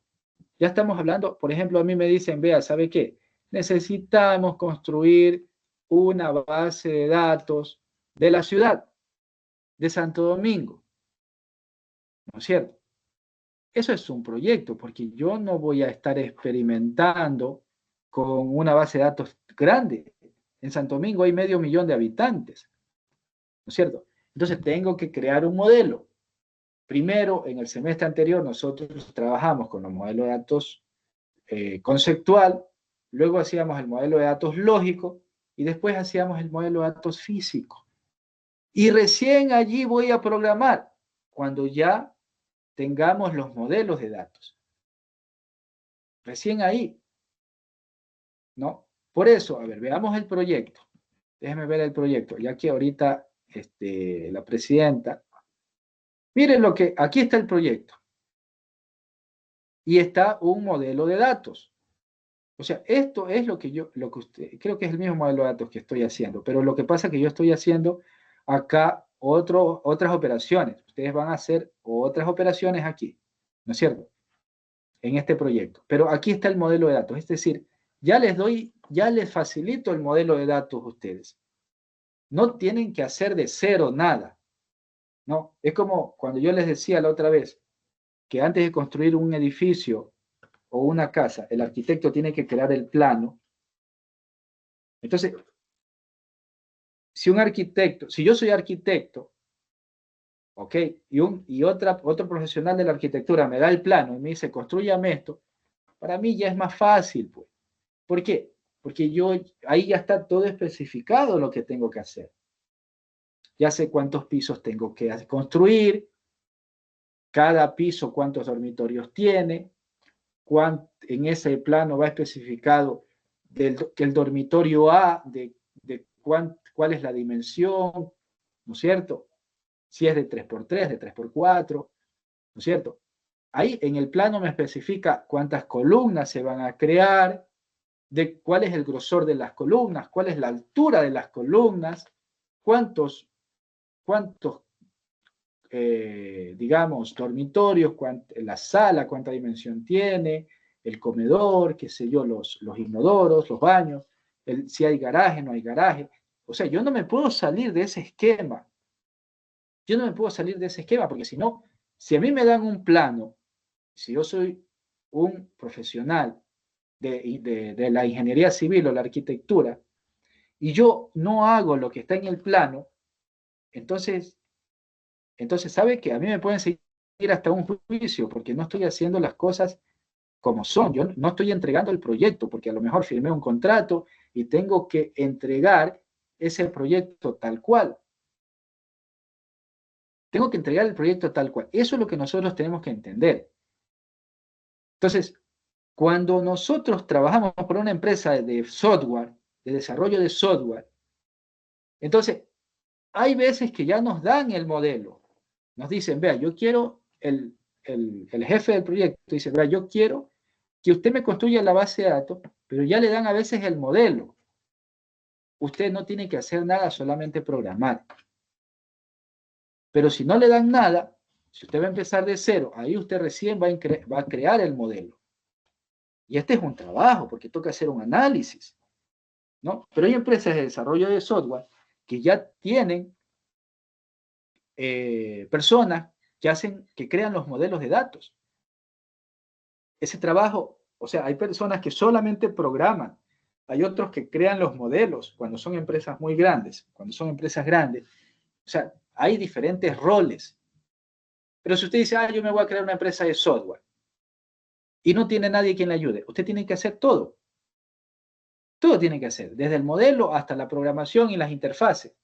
Ya estamos hablando, por ejemplo, a mí me dicen, vea, ¿sabe qué? Necesitamos construir una base de datos de la ciudad de Santo Domingo, ¿no es cierto? Eso es un proyecto, porque yo no voy a estar experimentando con una base de datos grande. En Santo Domingo hay 500.000 de habitantes, ¿no es cierto? Entonces tengo que crear un modelo. Primero, en el semestre anterior, nosotros trabajamos con los modelos de datos conceptual, luego hacíamos el modelo de datos lógico y después hacíamos el modelo de datos físico. Y recién allí voy a programar, cuando ya tengamos los modelos de datos. Recién ahí, ¿no? Por eso, a ver, veamos el proyecto. Déjenme ver el proyecto, ya que ahorita la presidenta... Miren lo que... Aquí está el proyecto. Y está un modelo de datos. O sea, esto es lo que usted, creo que es el mismo modelo de datos que estoy haciendo, pero lo que pasa es que yo estoy haciendo acá otras operaciones. Ustedes van a hacer otras operaciones aquí, ¿no es cierto? En este proyecto. Pero aquí está el modelo de datos, es decir, ya les facilito el modelo de datos a ustedes. No tienen que hacer de cero nada, ¿no? Es como cuando yo les decía la otra vez, que antes de construir un edificio o una casa, el arquitecto tiene que crear el plano. Entonces, si yo soy arquitecto, ¿ok? Y otro profesional de la arquitectura me da el plano y me dice, construyame esto, para mí ya es más fácil, pues. ¿Por qué? Porque ahí ya está todo especificado lo que tengo que hacer. Ya sé cuántos pisos tengo que construir, cada piso cuántos dormitorios tiene, en ese plano va especificado que el dormitorio A, cuál es la dimensión, ¿no es cierto? Si es de 3x3, de 3x4, ¿no es cierto? Ahí en el plano me especifica cuántas columnas se van a crear, de cuál es el grosor de las columnas, cuál es la altura de las columnas, cuántos digamos, dormitorios, la sala, cuánta dimensión tiene, el comedor, qué sé yo, los inodoros, los baños, si hay garaje, no hay garaje. O sea, yo no me puedo salir de ese esquema. Yo no me puedo salir de ese esquema porque si no, si a mí me dan un plano, si yo soy un profesional de la ingeniería civil o la arquitectura, y yo no hago lo que está en el plano, entonces, ¿sabe qué? A mí me pueden seguir hasta un juicio porque no estoy haciendo las cosas como son. Yo no estoy entregando el proyecto porque a lo mejor firmé un contrato y tengo que entregar ese proyecto tal cual. Tengo que entregar el proyecto tal cual. Eso es lo que nosotros tenemos que entender. Entonces, cuando nosotros trabajamos por una empresa de software, de desarrollo de software, entonces hay veces que ya nos dan el modelo. Nos dicen, vea, yo quiero, el jefe del proyecto dice, vea, yo quiero que usted me construya la base de datos, pero ya le dan a veces el modelo. Usted no tiene que hacer nada, solamente programar. Pero si no le dan nada, si usted va a empezar de cero, ahí usted recién va a crear el modelo. Y este es un trabajo, porque toca hacer un análisis, ¿no? Pero hay empresas de desarrollo de software que ya tienen personas que crean los modelos de datos. Ese trabajo, o sea, hay personas que solamente programan, hay otros que crean los modelos cuando son empresas muy grandes, cuando son empresas grandes. O sea, hay diferentes roles. Pero si usted dice, yo me voy a crear una empresa de software y no tiene nadie quien le ayude, usted tiene que hacer todo. Todo tiene que hacer, desde el modelo hasta la programación y las interfaces.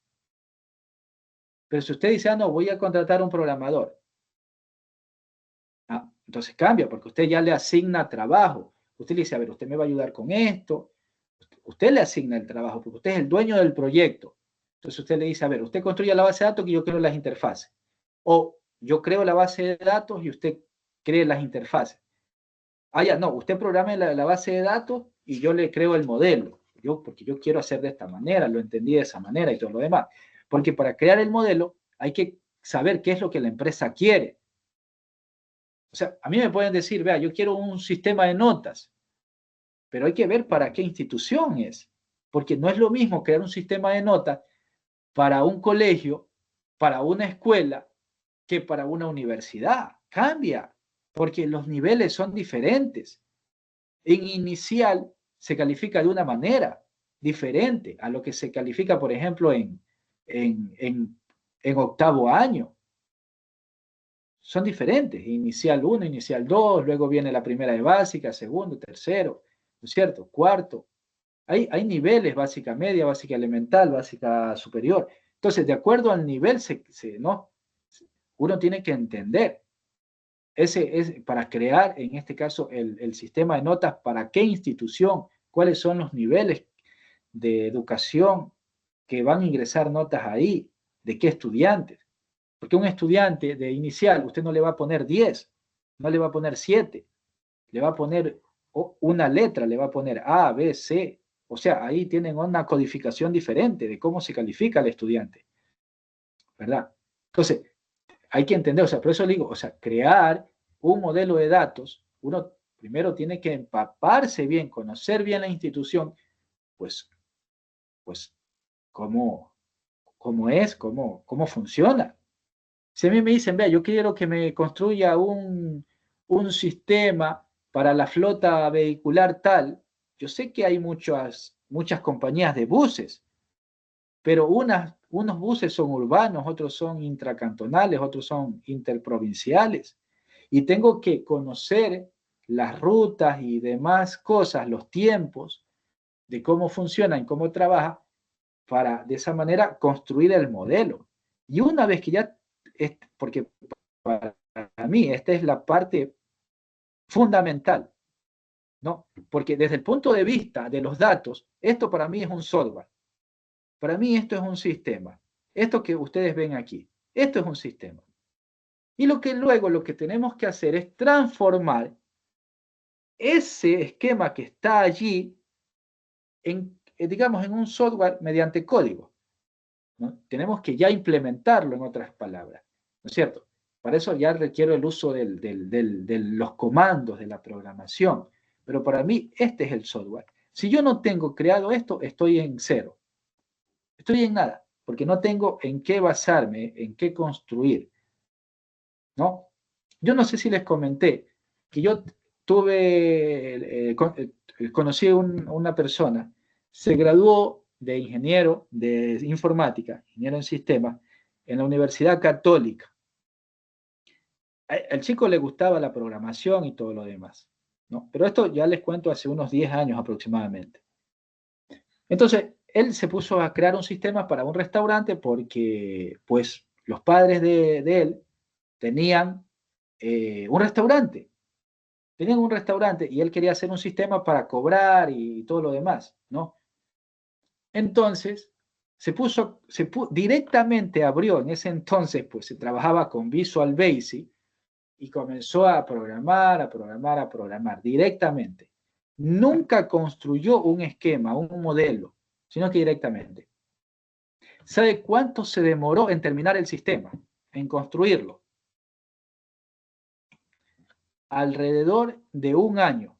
Pero si usted dice, no, voy a contratar a un programador, entonces cambia, porque usted ya le asigna trabajo. Usted le dice, a ver, usted me va a ayudar con esto. Usted le asigna el trabajo, porque usted es el dueño del proyecto. Entonces usted le dice, a ver, usted construye la base de datos que yo quiero las interfaces. O yo creo la base de datos y usted cree las interfaces. Ah, ya, no, usted programe la base de datos y yo le creo el modelo. Porque yo quiero hacer de esta manera, lo entendí de esa manera y todo lo demás. Porque para crear el modelo hay que saber qué es lo que la empresa quiere. O sea, a mí me pueden decir, vea, yo quiero un sistema de notas, pero hay que ver para qué institución es. Porque no es lo mismo crear un sistema de notas para un colegio, para una escuela, que para una universidad. Cambia, porque los niveles son diferentes. En inicial se califica de una manera diferente a lo que se califica, por ejemplo, en octavo año. Son diferentes, inicial 1, inicial 2, luego viene la primera de básica, segundo, tercero, ¿no es cierto? Cuarto. Hay niveles, básica media, básica elemental, básica superior. Entonces, de acuerdo al nivel, ¿no? Uno tiene que entender. Ese es para crear, en este caso, el sistema de notas, para qué institución, cuáles son los niveles de educación que van a ingresar notas ahí, de qué estudiantes. Porque un estudiante de inicial, usted no le va a poner 10, no le va a poner 7, le va a poner una letra, le va a poner A, B, C. O sea, ahí tienen una codificación diferente de cómo se califica al estudiante, ¿verdad? Entonces, hay que entender, o sea, por eso digo, o sea, crear un modelo de datos, uno primero tiene que empaparse bien, conocer bien la institución, pues cómo es, cómo funciona. Si a mí me dicen, vea, yo quiero que me construya un sistema para la flota vehicular tal, yo sé que hay muchas compañías de buses, pero unos buses son urbanos, otros son intracantonales, otros son interprovinciales. Y tengo que conocer las rutas y demás cosas, los tiempos de cómo funcionan, cómo trabaja, para de esa manera construir el modelo. Y una vez que ya, porque para mí esta es la parte fundamental, ¿no? Porque desde el punto de vista de los datos, esto para mí es un software. Para mí esto es un sistema. Esto que ustedes ven aquí, esto es un sistema. Y lo que tenemos que hacer es transformar ese esquema que está allí digamos, en un software mediante código, ¿no? Tenemos que ya implementarlo, en otras palabras, ¿no es cierto? Para eso ya requiero el uso de los comandos de la programación. Pero para mí este es el software. Si yo no tengo creado esto, estoy en cero. Estoy en nada, porque no tengo en qué basarme, en qué construir, ¿no? Yo no sé si les comenté que yo conocí a una persona, se graduó de ingeniero de informática, ingeniero en sistemas, en la Universidad Católica. Al chico le gustaba la programación y todo lo demás, ¿no? Pero esto ya les cuento hace unos 10 años aproximadamente. Entonces, él se puso a crear un sistema para un restaurante porque, pues, los padres de él tenían un restaurante. Tenían un restaurante y él quería hacer un sistema para cobrar y todo lo demás, ¿no? Entonces, directamente abrió, en ese entonces, pues se trabajaba con Visual Basic y comenzó a programar directamente. Nunca construyó un esquema, un modelo, sino que directamente. ¿Sabe cuánto se demoró en terminar el sistema, en construirlo? Alrededor de un año.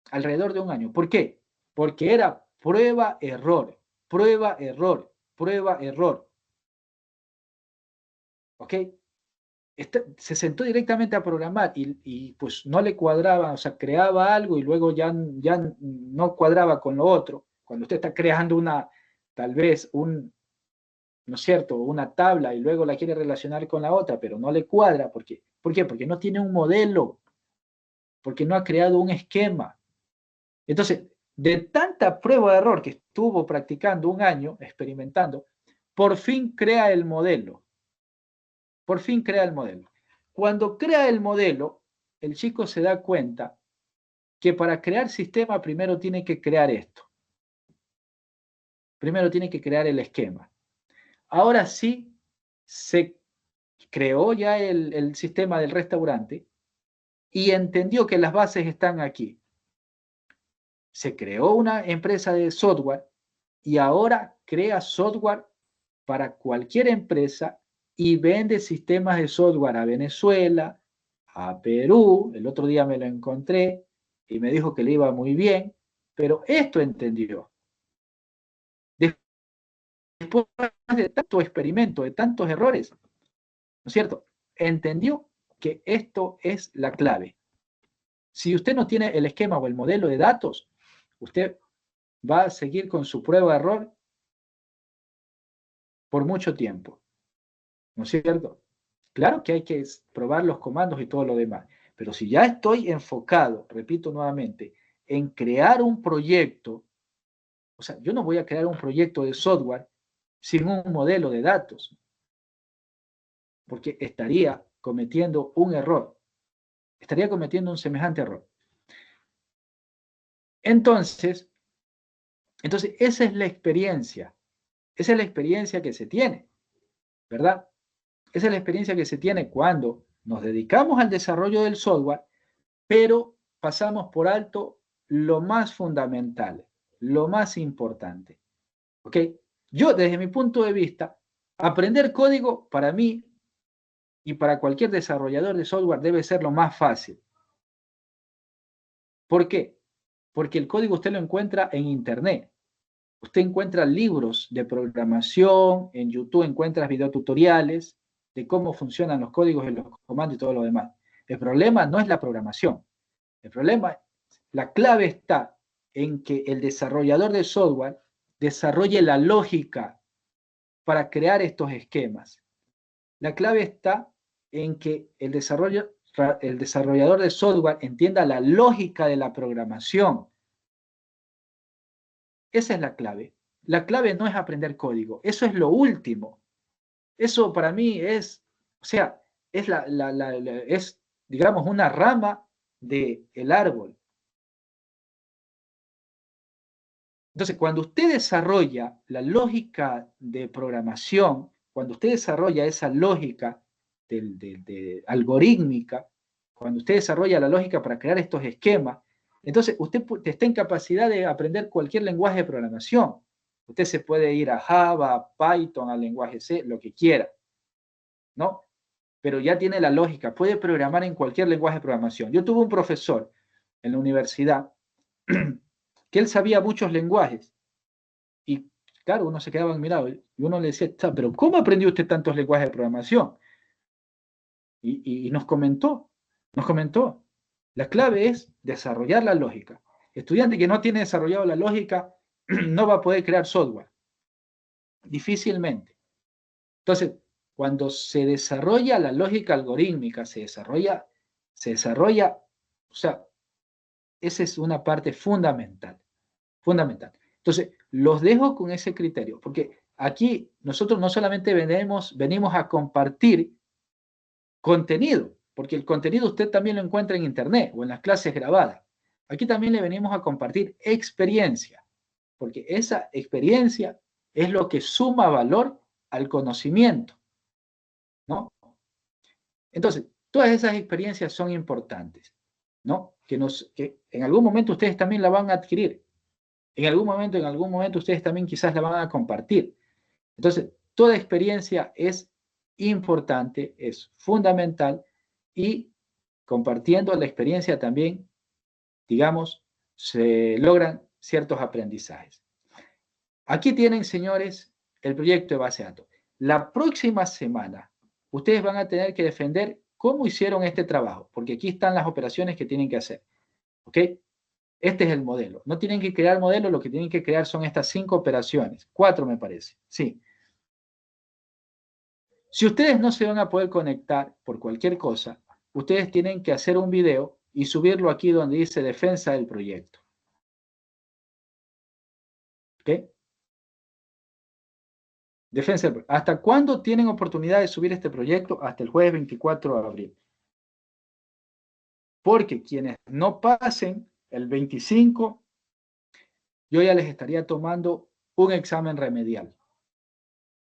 Alrededor de un año. ¿Por qué? Porque era prueba, error, prueba, error, prueba, error. ¿Ok? Se sentó directamente a programar y pues no le cuadraba, o sea, creaba algo y luego ya no cuadraba con lo otro. Cuando usted está creando tal vez ¿no es cierto?, una tabla y luego la quiere relacionar con la otra, pero no le cuadra. ¿Por qué? Porque no tiene un modelo, porque no ha creado un esquema. Entonces, de tanta prueba de error que estuvo practicando un año, experimentando, por fin crea el modelo. Por fin crea el modelo. Cuando crea el modelo, el chico se da cuenta que para crear sistema primero tiene que crear esto. Primero tiene que crear el esquema. Ahora sí se creó ya el sistema del restaurante y entendió que las bases están aquí. Se creó una empresa de software y ahora crea software para cualquier empresa y vende sistemas de software a Venezuela, a Perú. El otro día me lo encontré y me dijo que le iba muy bien, pero esto entendió. Después de tanto experimento, de tantos errores, ¿no es cierto? Entendió que esto es la clave. Si usted no tiene el esquema o el modelo de datos, usted va a seguir con su prueba de error por mucho tiempo, ¿no es cierto? Claro que hay que probar los comandos y todo lo demás, pero si ya estoy enfocado, repito nuevamente, en crear un proyecto, o sea, yo no voy a crear un proyecto de software sin un modelo de datos, porque estaría cometiendo un error, estaría cometiendo un semejante error. Entonces, esa es la experiencia que se tiene, ¿verdad? Esa es la experiencia que se tiene cuando nos dedicamos al desarrollo del software, pero pasamos por alto lo más fundamental, lo más importante. ¿Ok? Yo, desde mi punto de vista, aprender código para mí y para cualquier desarrollador de software debe ser lo más fácil. ¿Por qué? Porque el código usted lo encuentra en Internet. Usted encuentra libros de programación, en YouTube encuentra videotutoriales de cómo funcionan los códigos y los comandos y todo lo demás. El problema no es la programación. El problema, la clave está en que el desarrollador de software desarrolle la lógica para crear estos esquemas. La clave está en que el desarrollador de software entienda la lógica de la programación. Esa es la clave. La clave no es aprender código. Eso es lo último. Eso para mí es, o sea, es digamos, una rama del árbol. Entonces, cuando usted desarrolla la lógica de programación, cuando usted desarrolla esa lógica algorítmica, cuando usted desarrolla la lógica para crear estos esquemas, entonces usted está en capacidad de aprender cualquier lenguaje de programación. Usted se puede ir a Java, a Python, al lenguaje C, lo que quiera, ¿no? Pero ya tiene la lógica, puede programar en cualquier lenguaje de programación. Yo tuve un profesor en la universidad que él sabía muchos lenguajes. Y claro, uno se quedaba admirado. Y uno le decía, pero ¿cómo aprendió usted tantos lenguajes de programación? Y nos comentó, la clave es desarrollar la lógica. Estudiante que no tiene desarrollado la lógica no va a poder crear software. Difícilmente. Entonces, cuando se desarrolla la lógica algorítmica, se desarrolla, o sea, esa es una parte fundamental. Fundamental. Entonces, los dejo con ese criterio, porque aquí nosotros no solamente venimos a compartir contenido, porque el contenido usted también lo encuentra en internet o en las clases grabadas. Aquí también le venimos a compartir experiencia, porque esa experiencia es lo que suma valor al conocimiento, ¿no? Entonces, todas esas experiencias son importantes, ¿no? Que en algún momento ustedes también la van a adquirir. En algún momento ustedes también quizás la van a compartir. Entonces, toda experiencia es importante, es fundamental y compartiendo la experiencia también, digamos, se logran ciertos aprendizajes. Aquí tienen, señores, el proyecto de base de datos. La próxima semana, ustedes van a tener que defender cómo hicieron este trabajo, porque aquí están las operaciones que tienen que hacer. ¿Ok? Este es el modelo. No tienen que crear modelo, lo que tienen que crear son estas 5 operaciones. 4 me parece. Sí. Si ustedes no se van a poder conectar por cualquier cosa, ustedes tienen que hacer un video y subirlo aquí donde dice defensa del proyecto. ¿Ok? Defensa del proyecto. ¿Hasta cuándo tienen oportunidad de subir este proyecto? Hasta el jueves 24 de abril. Porque quienes no pasen el 25, yo ya les estaría tomando un examen remedial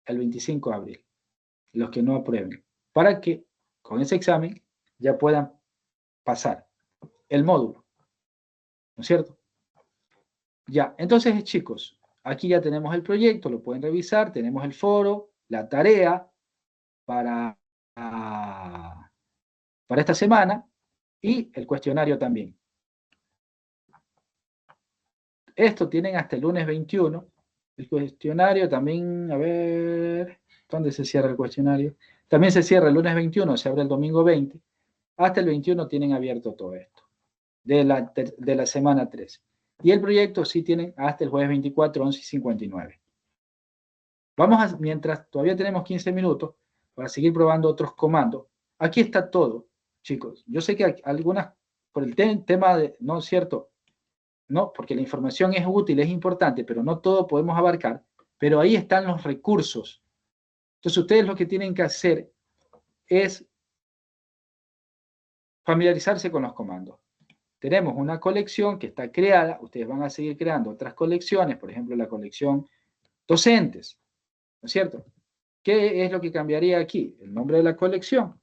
el 25 de abril. Los que no aprueben. para que con ese examen ya puedan pasar el módulo, ¿no es cierto? Ya, entonces chicos, aquí ya tenemos el proyecto, lo pueden revisar, tenemos el foro, la tarea para esta semana y el cuestionario también. Esto tienen hasta el lunes 21. El cuestionario también, a ver, ¿dónde se cierra el cuestionario? También se cierra el lunes 21, se abre el domingo 20. Hasta el 21 tienen abierto todo esto, de la semana 3. Y el proyecto sí tienen hasta el jueves 24, 11:59. Vamos a, mientras todavía tenemos 15 minutos, para seguir probando otros comandos. Aquí está todo, chicos. Yo sé que algunas, por el tema de, no es cierto, no, porque la información es útil, es importante, pero no todo podemos abarcar, pero ahí están los recursos. Entonces ustedes lo que tienen que hacer es familiarizarse con los comandos. Tenemos una colección que está creada, ustedes van a seguir creando otras colecciones, por ejemplo la colección docentes, ¿no es cierto? ¿Qué es lo que cambiaría aquí? El nombre de la colección.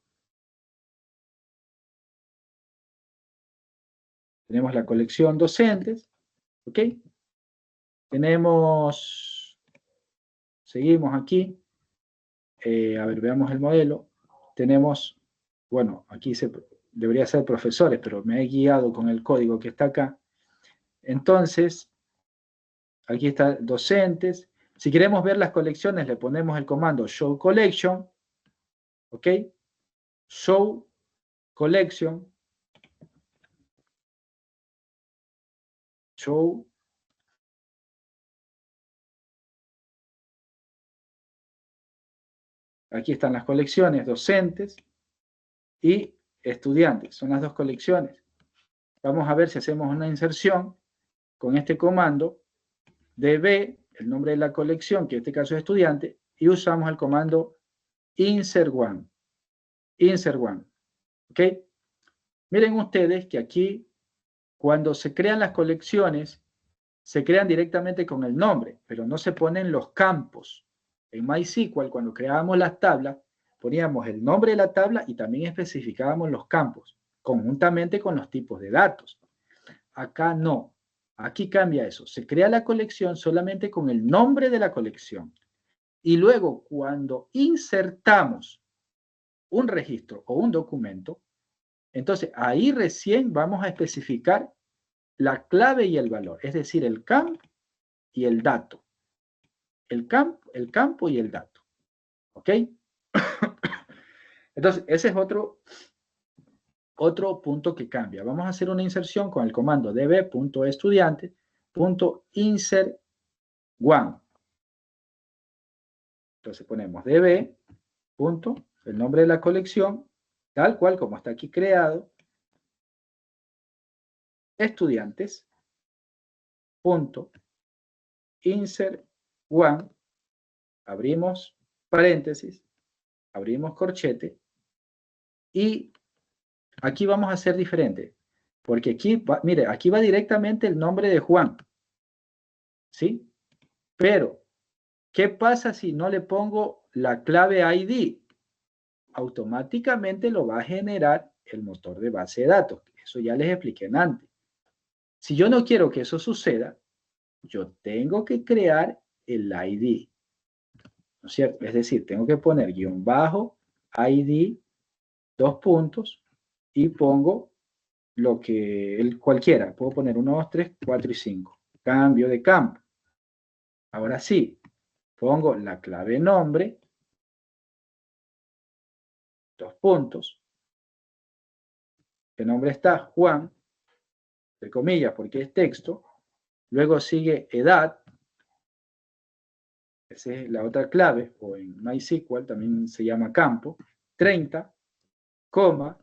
Tenemos la colección docentes, ¿ok? Seguimos aquí, a ver, veamos el modelo. Tenemos, bueno, aquí debería ser profesores, pero me he guiado con el código que está acá. Entonces, aquí está docentes. Si queremos ver las colecciones, le ponemos el comando show collection, ¿ok? Show collection, show. Aquí están las colecciones, docentes y estudiantes. Son las dos colecciones. Vamos a ver si hacemos una inserción con este comando db, el nombre de la colección, que en este caso es estudiante, y usamos el comando insert one. Insert one. ¿Ok? Miren ustedes que aquí, cuando se crean las colecciones, se crean directamente con el nombre, pero no se ponen los campos. En MySQL, cuando creábamos las tablas, poníamos el nombre de la tabla y también especificábamos los campos, conjuntamente con los tipos de datos. Acá no. Aquí cambia eso. Se crea la colección solamente con el nombre de la colección. Y luego, cuando insertamos un registro o un documento, entonces ahí recién vamos a especificar la clave y el valor, es decir, el campo y el dato. El campo y el dato. ¿Ok? Entonces, ese es otro punto que cambia. Vamos a hacer una inserción con el comando db.estudiante.insert one. Entonces ponemos db, punto, el nombre de la colección, tal cual como está aquí creado, estudiantes, punto, insert one, abrimos paréntesis, abrimos corchete, y aquí vamos a hacer diferente, porque aquí va, mire, aquí va directamente el nombre de Juan, ¿sí? Pero, ¿qué pasa si no le pongo la clave ID? Automáticamente lo va a generar el motor de base de datos. Eso ya les expliqué antes. Si yo no quiero que eso suceda, yo tengo que crear el ID. ¿No es cierto? Es decir, tengo que poner guión bajo, ID, dos puntos, y pongo lo que, cualquiera. Puedo poner 1, 2, 3, 4 y 5. Cambio de campo. Ahora sí, pongo la clave nombre, dos puntos. El nombre está Juan, entre comillas, porque es texto. Luego sigue edad. Esa es la otra clave, o en MySQL también se llama campo. 30, coma,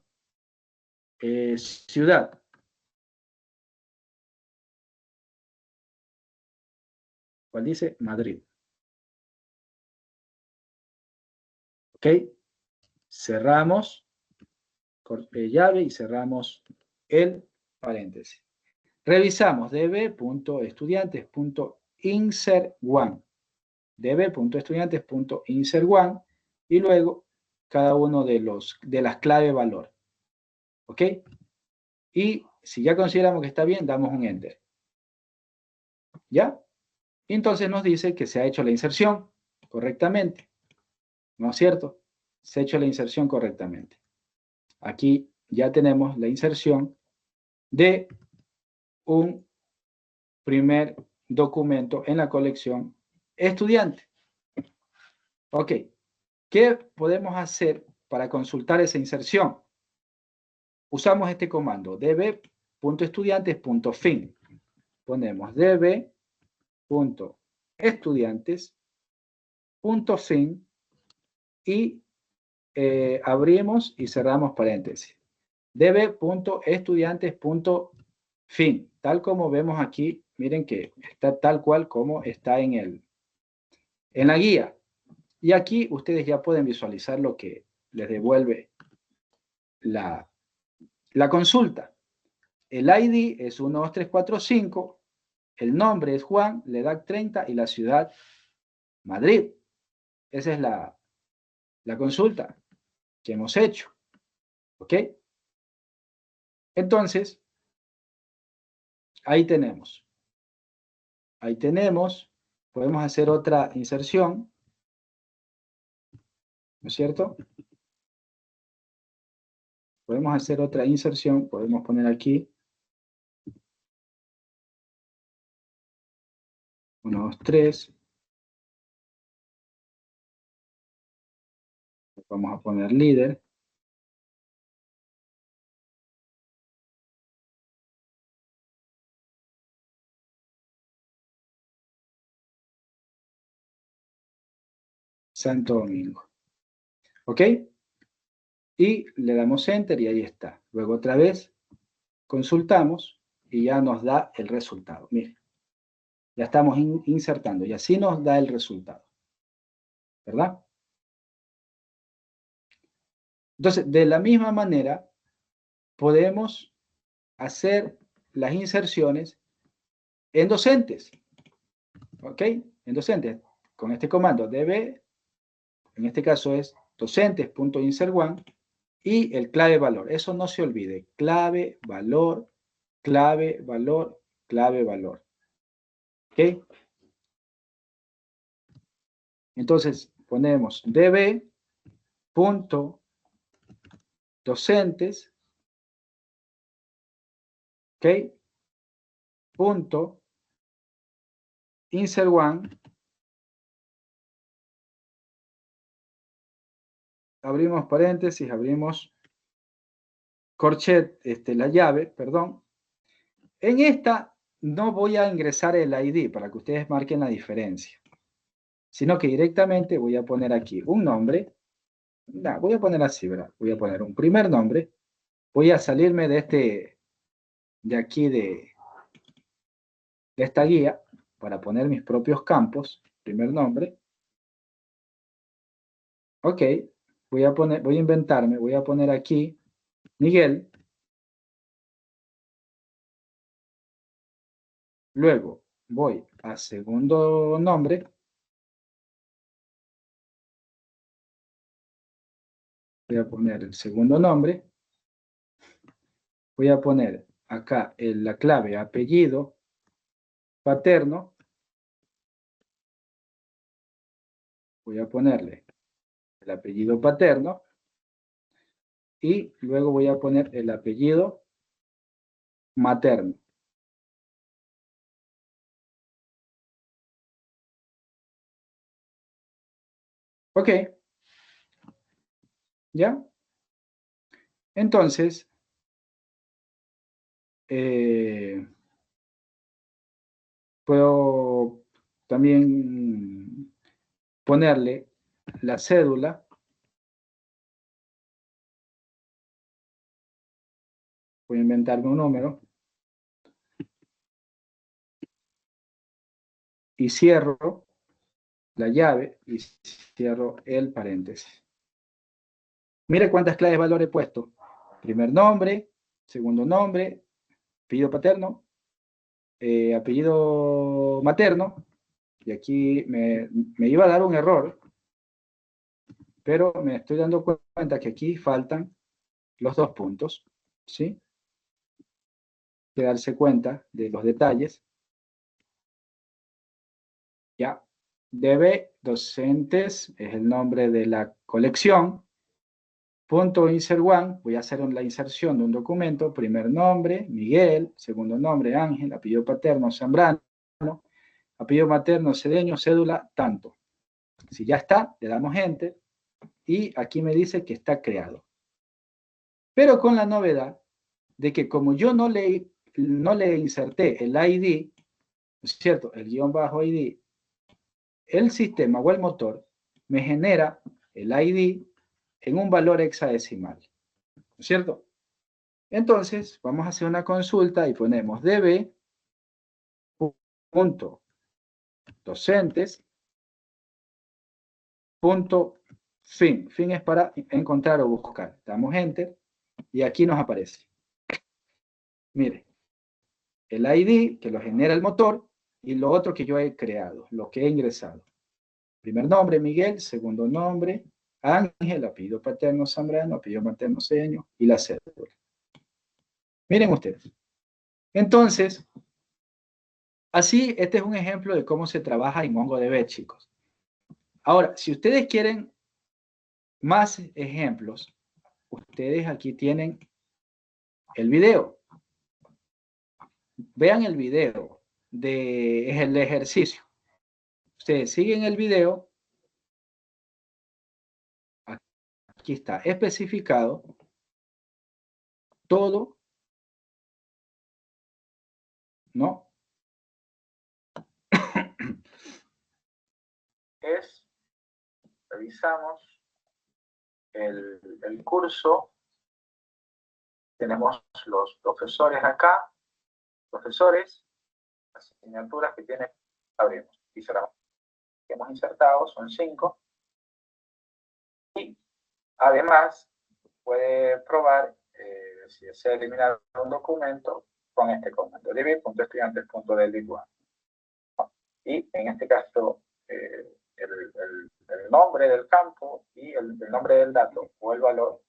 ciudad. ¿Cuál dice? Madrid. ¿Ok? Cerramos llave y cerramos el paréntesis. Revisamos db.estudiantes.insert one. db.estudiantes.insert one y luego cada uno de las clave valor. ¿Ok? Y si ya consideramos que está bien, damos un Enter. ¿Ya? Y entonces nos dice que se ha hecho la inserción correctamente. ¿No es cierto? Se ha hecho la inserción correctamente. Aquí ya tenemos la inserción de un primer documento en la colección estudiante. Ok. ¿Qué podemos hacer para consultar esa inserción? Usamos este comando, db.estudiantes.fin. Ponemos db.estudiantes.fin y abrimos y cerramos paréntesis. db.estudiantes.fin. Tal como vemos aquí, miren que está tal cual como está en la guía. Y aquí ustedes ya pueden visualizar lo que les devuelve la consulta. El ID es 12345, el nombre es Juan, la edad 30 y la ciudad Madrid. Esa es la consulta que hemos hecho. ¿Ok? Entonces, ahí tenemos. Ahí tenemos. Podemos hacer otra inserción. ¿No es cierto? Podemos hacer otra inserción. Podemos poner aquí 1, 2, 3. Vamos a poner líder. Santo Domingo. ¿Ok? Y le damos Enter y ahí está. Luego otra vez consultamos y ya nos da el resultado. Miren, ya estamos insertando y así nos da el resultado. ¿Verdad? Entonces, de la misma manera, podemos hacer las inserciones en docentes. ¿Ok? En docentes. Con este comando db, en este caso es docentes.insert1 y el clave valor. Eso no se olvide. Clave, valor, clave, valor, clave, valor. ¿Ok? Entonces, ponemos db.docentes, ¿ok? Punto insert1, abrimos paréntesis, abrimos corchet, la llave, perdón. En esta no voy a ingresar el ID para que ustedes marquen la diferencia, sino que directamente voy a poner aquí un nombre. No, voy a poner así, ¿verdad? Voy a poner un primer nombre. Voy a salirme de aquí de esta guía para poner mis propios campos. Primer nombre. Ok, voy a inventarme, voy a poner aquí Miguel. Luego voy a segundo nombre. Voy a poner el segundo nombre. Voy a poner acá la clave apellido paterno. Voy a ponerle el apellido paterno. Y luego voy a poner el apellido materno. Ok. ¿Ya? Entonces, puedo también ponerle la cédula. Voy a inventarme un número. Y cierro la llave y cierro el paréntesis. Mire cuántas claves valor he puesto. Primer nombre, segundo nombre, apellido paterno, apellido materno. Y aquí me iba a dar un error. pero me estoy dando cuenta que aquí faltan los 2 puntos, ¿sí? Hay que darse cuenta de los detalles. Ya, DB docentes es el nombre de la colección. Punto insert one, voy a hacer la inserción de un documento, primer nombre, Miguel, segundo nombre, Ángel, apellido paterno, Zambrano, apellido materno, Cedeño, cédula, tanto. Si ya está, le damos Enter y aquí me dice que está creado. Pero con la novedad de que como yo no le inserté el ID, ¿no es cierto? El guión bajo ID, el sistema o el motor me genera el ID en un valor hexadecimal, ¿no es cierto? Entonces, vamos a hacer una consulta y ponemos db.docentes.fin. Fin es para encontrar o buscar. Damos Enter y aquí nos aparece. Mire, el ID que lo genera el motor y lo otro que yo he creado, lo que he ingresado. Primer nombre, Miguel. Segundo nombre, Ángel. Apellido paterno, Zambrano. Apellido materno, Cedeño. Y la cédula. Miren ustedes. Entonces, así, este es un ejemplo de cómo se trabaja en MongoDB, chicos. Ahora, si ustedes quieren más ejemplos, ustedes aquí tienen el video. Vean el video del ejercicio. Ustedes siguen el video. Aquí está especificado todo, ¿no? Revisamos el curso. Tenemos los profesores acá, asignaturas que tiene, abrimos, y cerramos. Que hemos insertado son 5. Y además puede probar si desea eliminar un documento con este comando, db.estudiantes.delete1. Y en este caso, el nombre del campo y el nombre del dato o el valor.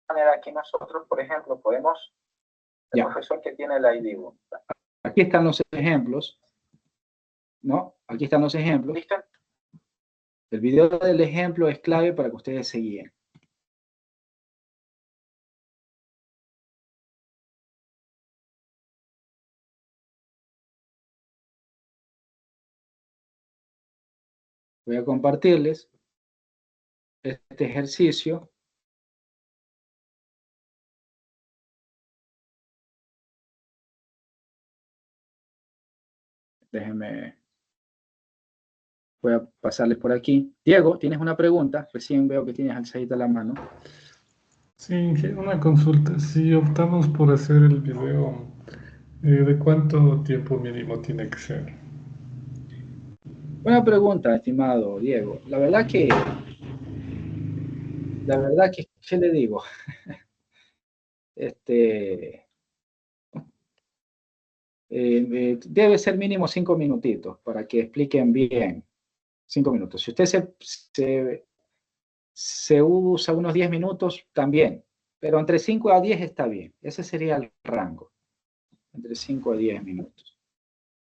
De manera que nosotros, por ejemplo, podemos, el profesor que tiene el ID. Aquí están los ejemplos, ¿no? Aquí están los ejemplos. ¿Listo? El video del ejemplo es clave para que ustedes se guíen. Voy a compartirles este ejercicio. Déjenme, voy a pasarles por aquí. Diego, ¿tienes una pregunta? Recién veo que tienes alzadita la mano. Sí, una consulta. Si optamos por hacer el video, ¿de cuánto tiempo mínimo tiene que ser? Buena pregunta, estimado Diego. La verdad que, ¿qué le digo? Debe ser mínimo 5 minutitos para que expliquen bien. 5 minutos. Si usted se usa unos 10 minutos, también. Pero entre 5 a 10 está bien. Ese sería el rango. Entre 5 a 10 minutos.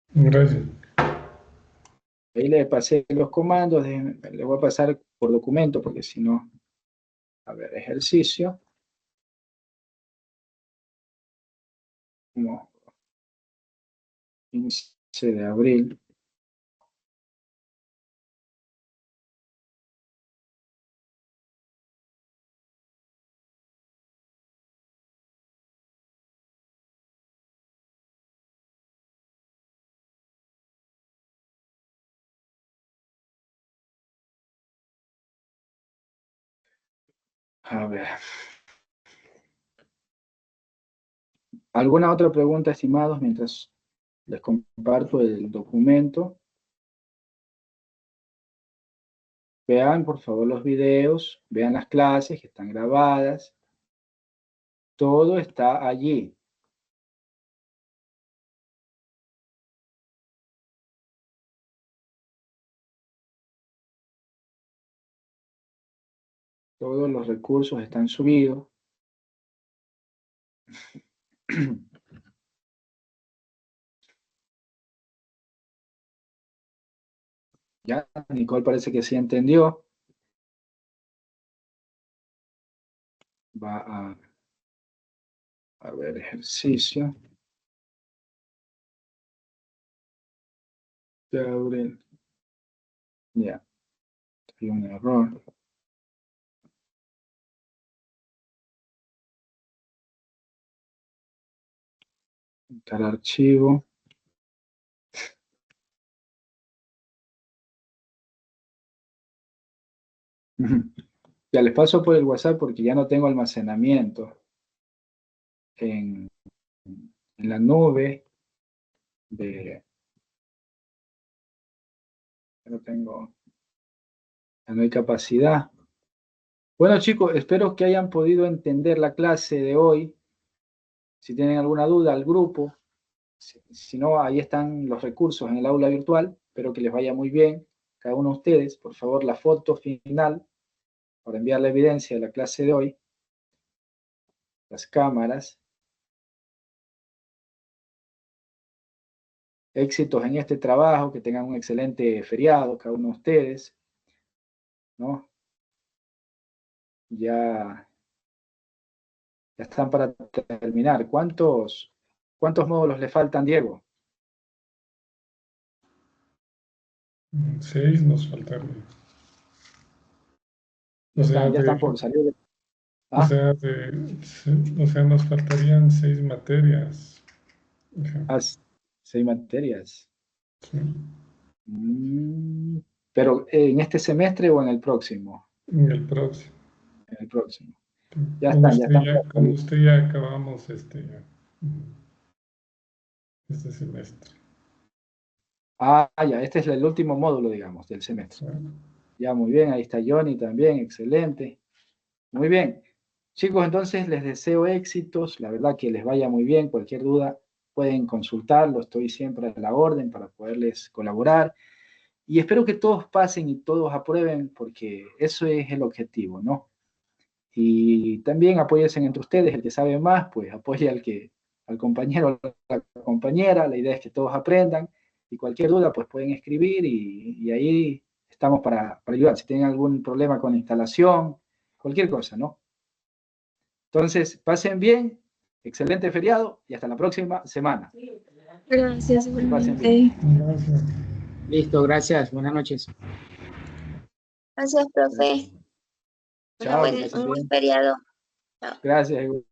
Gracias. Ahí le pasé los comandos. Le voy a pasar por documento porque si no... A ver, ejercicio. Como 15 de abril. A ver. ¿Alguna otra pregunta, estimados, mientras les comparto el documento? Vean, por favor, los videos, vean las clases que están grabadas. Todo está allí. Todos los recursos están subidos. Ya, Nicole parece que sí entendió. Va a ver ejercicio. Gabriel. Ya. Hay un error. Entrar archivo. Ya les paso por el WhatsApp porque ya no tengo almacenamiento en la nube ya no tengo, ya no hay capacidad. Bueno, chicos, espero que hayan podido entender la clase de hoy. Si tienen alguna duda, al grupo. Si no, ahí están los recursos en el aula virtual. Espero que les vaya muy bien. Cada uno de ustedes, por favor, la foto final para enviar la evidencia de la clase de hoy. Las cámaras. Éxitos en este trabajo, que tengan un excelente feriado cada uno de ustedes, ¿no? Ya están para terminar. ¿Cuántos módulos le faltan, Diego? 6 nos faltaría. Ya están por salir. O sea, nos faltarían 6 materias. Ah, 6 materias. Sí. Pero ¿en este semestre o en el próximo? En el próximo. En el próximo. Ya están. Con usted ya acabamos este semestre. Ah, ya, este es el último módulo, digamos, del semestre. Sí. Ya, muy bien, ahí está Johnny también, excelente. Muy bien. Chicos, entonces les deseo éxitos, la verdad que les vaya muy bien, cualquier duda pueden consultarlo, estoy siempre a la orden para poderles colaborar. Y espero que todos pasen y todos aprueben, porque eso es el objetivo, ¿no? Y también apóyense entre ustedes, el que sabe más, pues apoye al compañero o la compañera, la idea es que todos aprendan, y cualquier duda, pues pueden escribir, y ahí estamos para ayudar. Si tienen algún problema con la instalación, cualquier cosa, ¿no? Entonces, pasen bien, excelente feriado, y hasta la próxima semana. Gracias, Que pasen bien. Gracias. Listo, gracias. Buenas noches. Gracias, profe. Chao, que Un pasen buen bien. feriado. Chao. Gracias.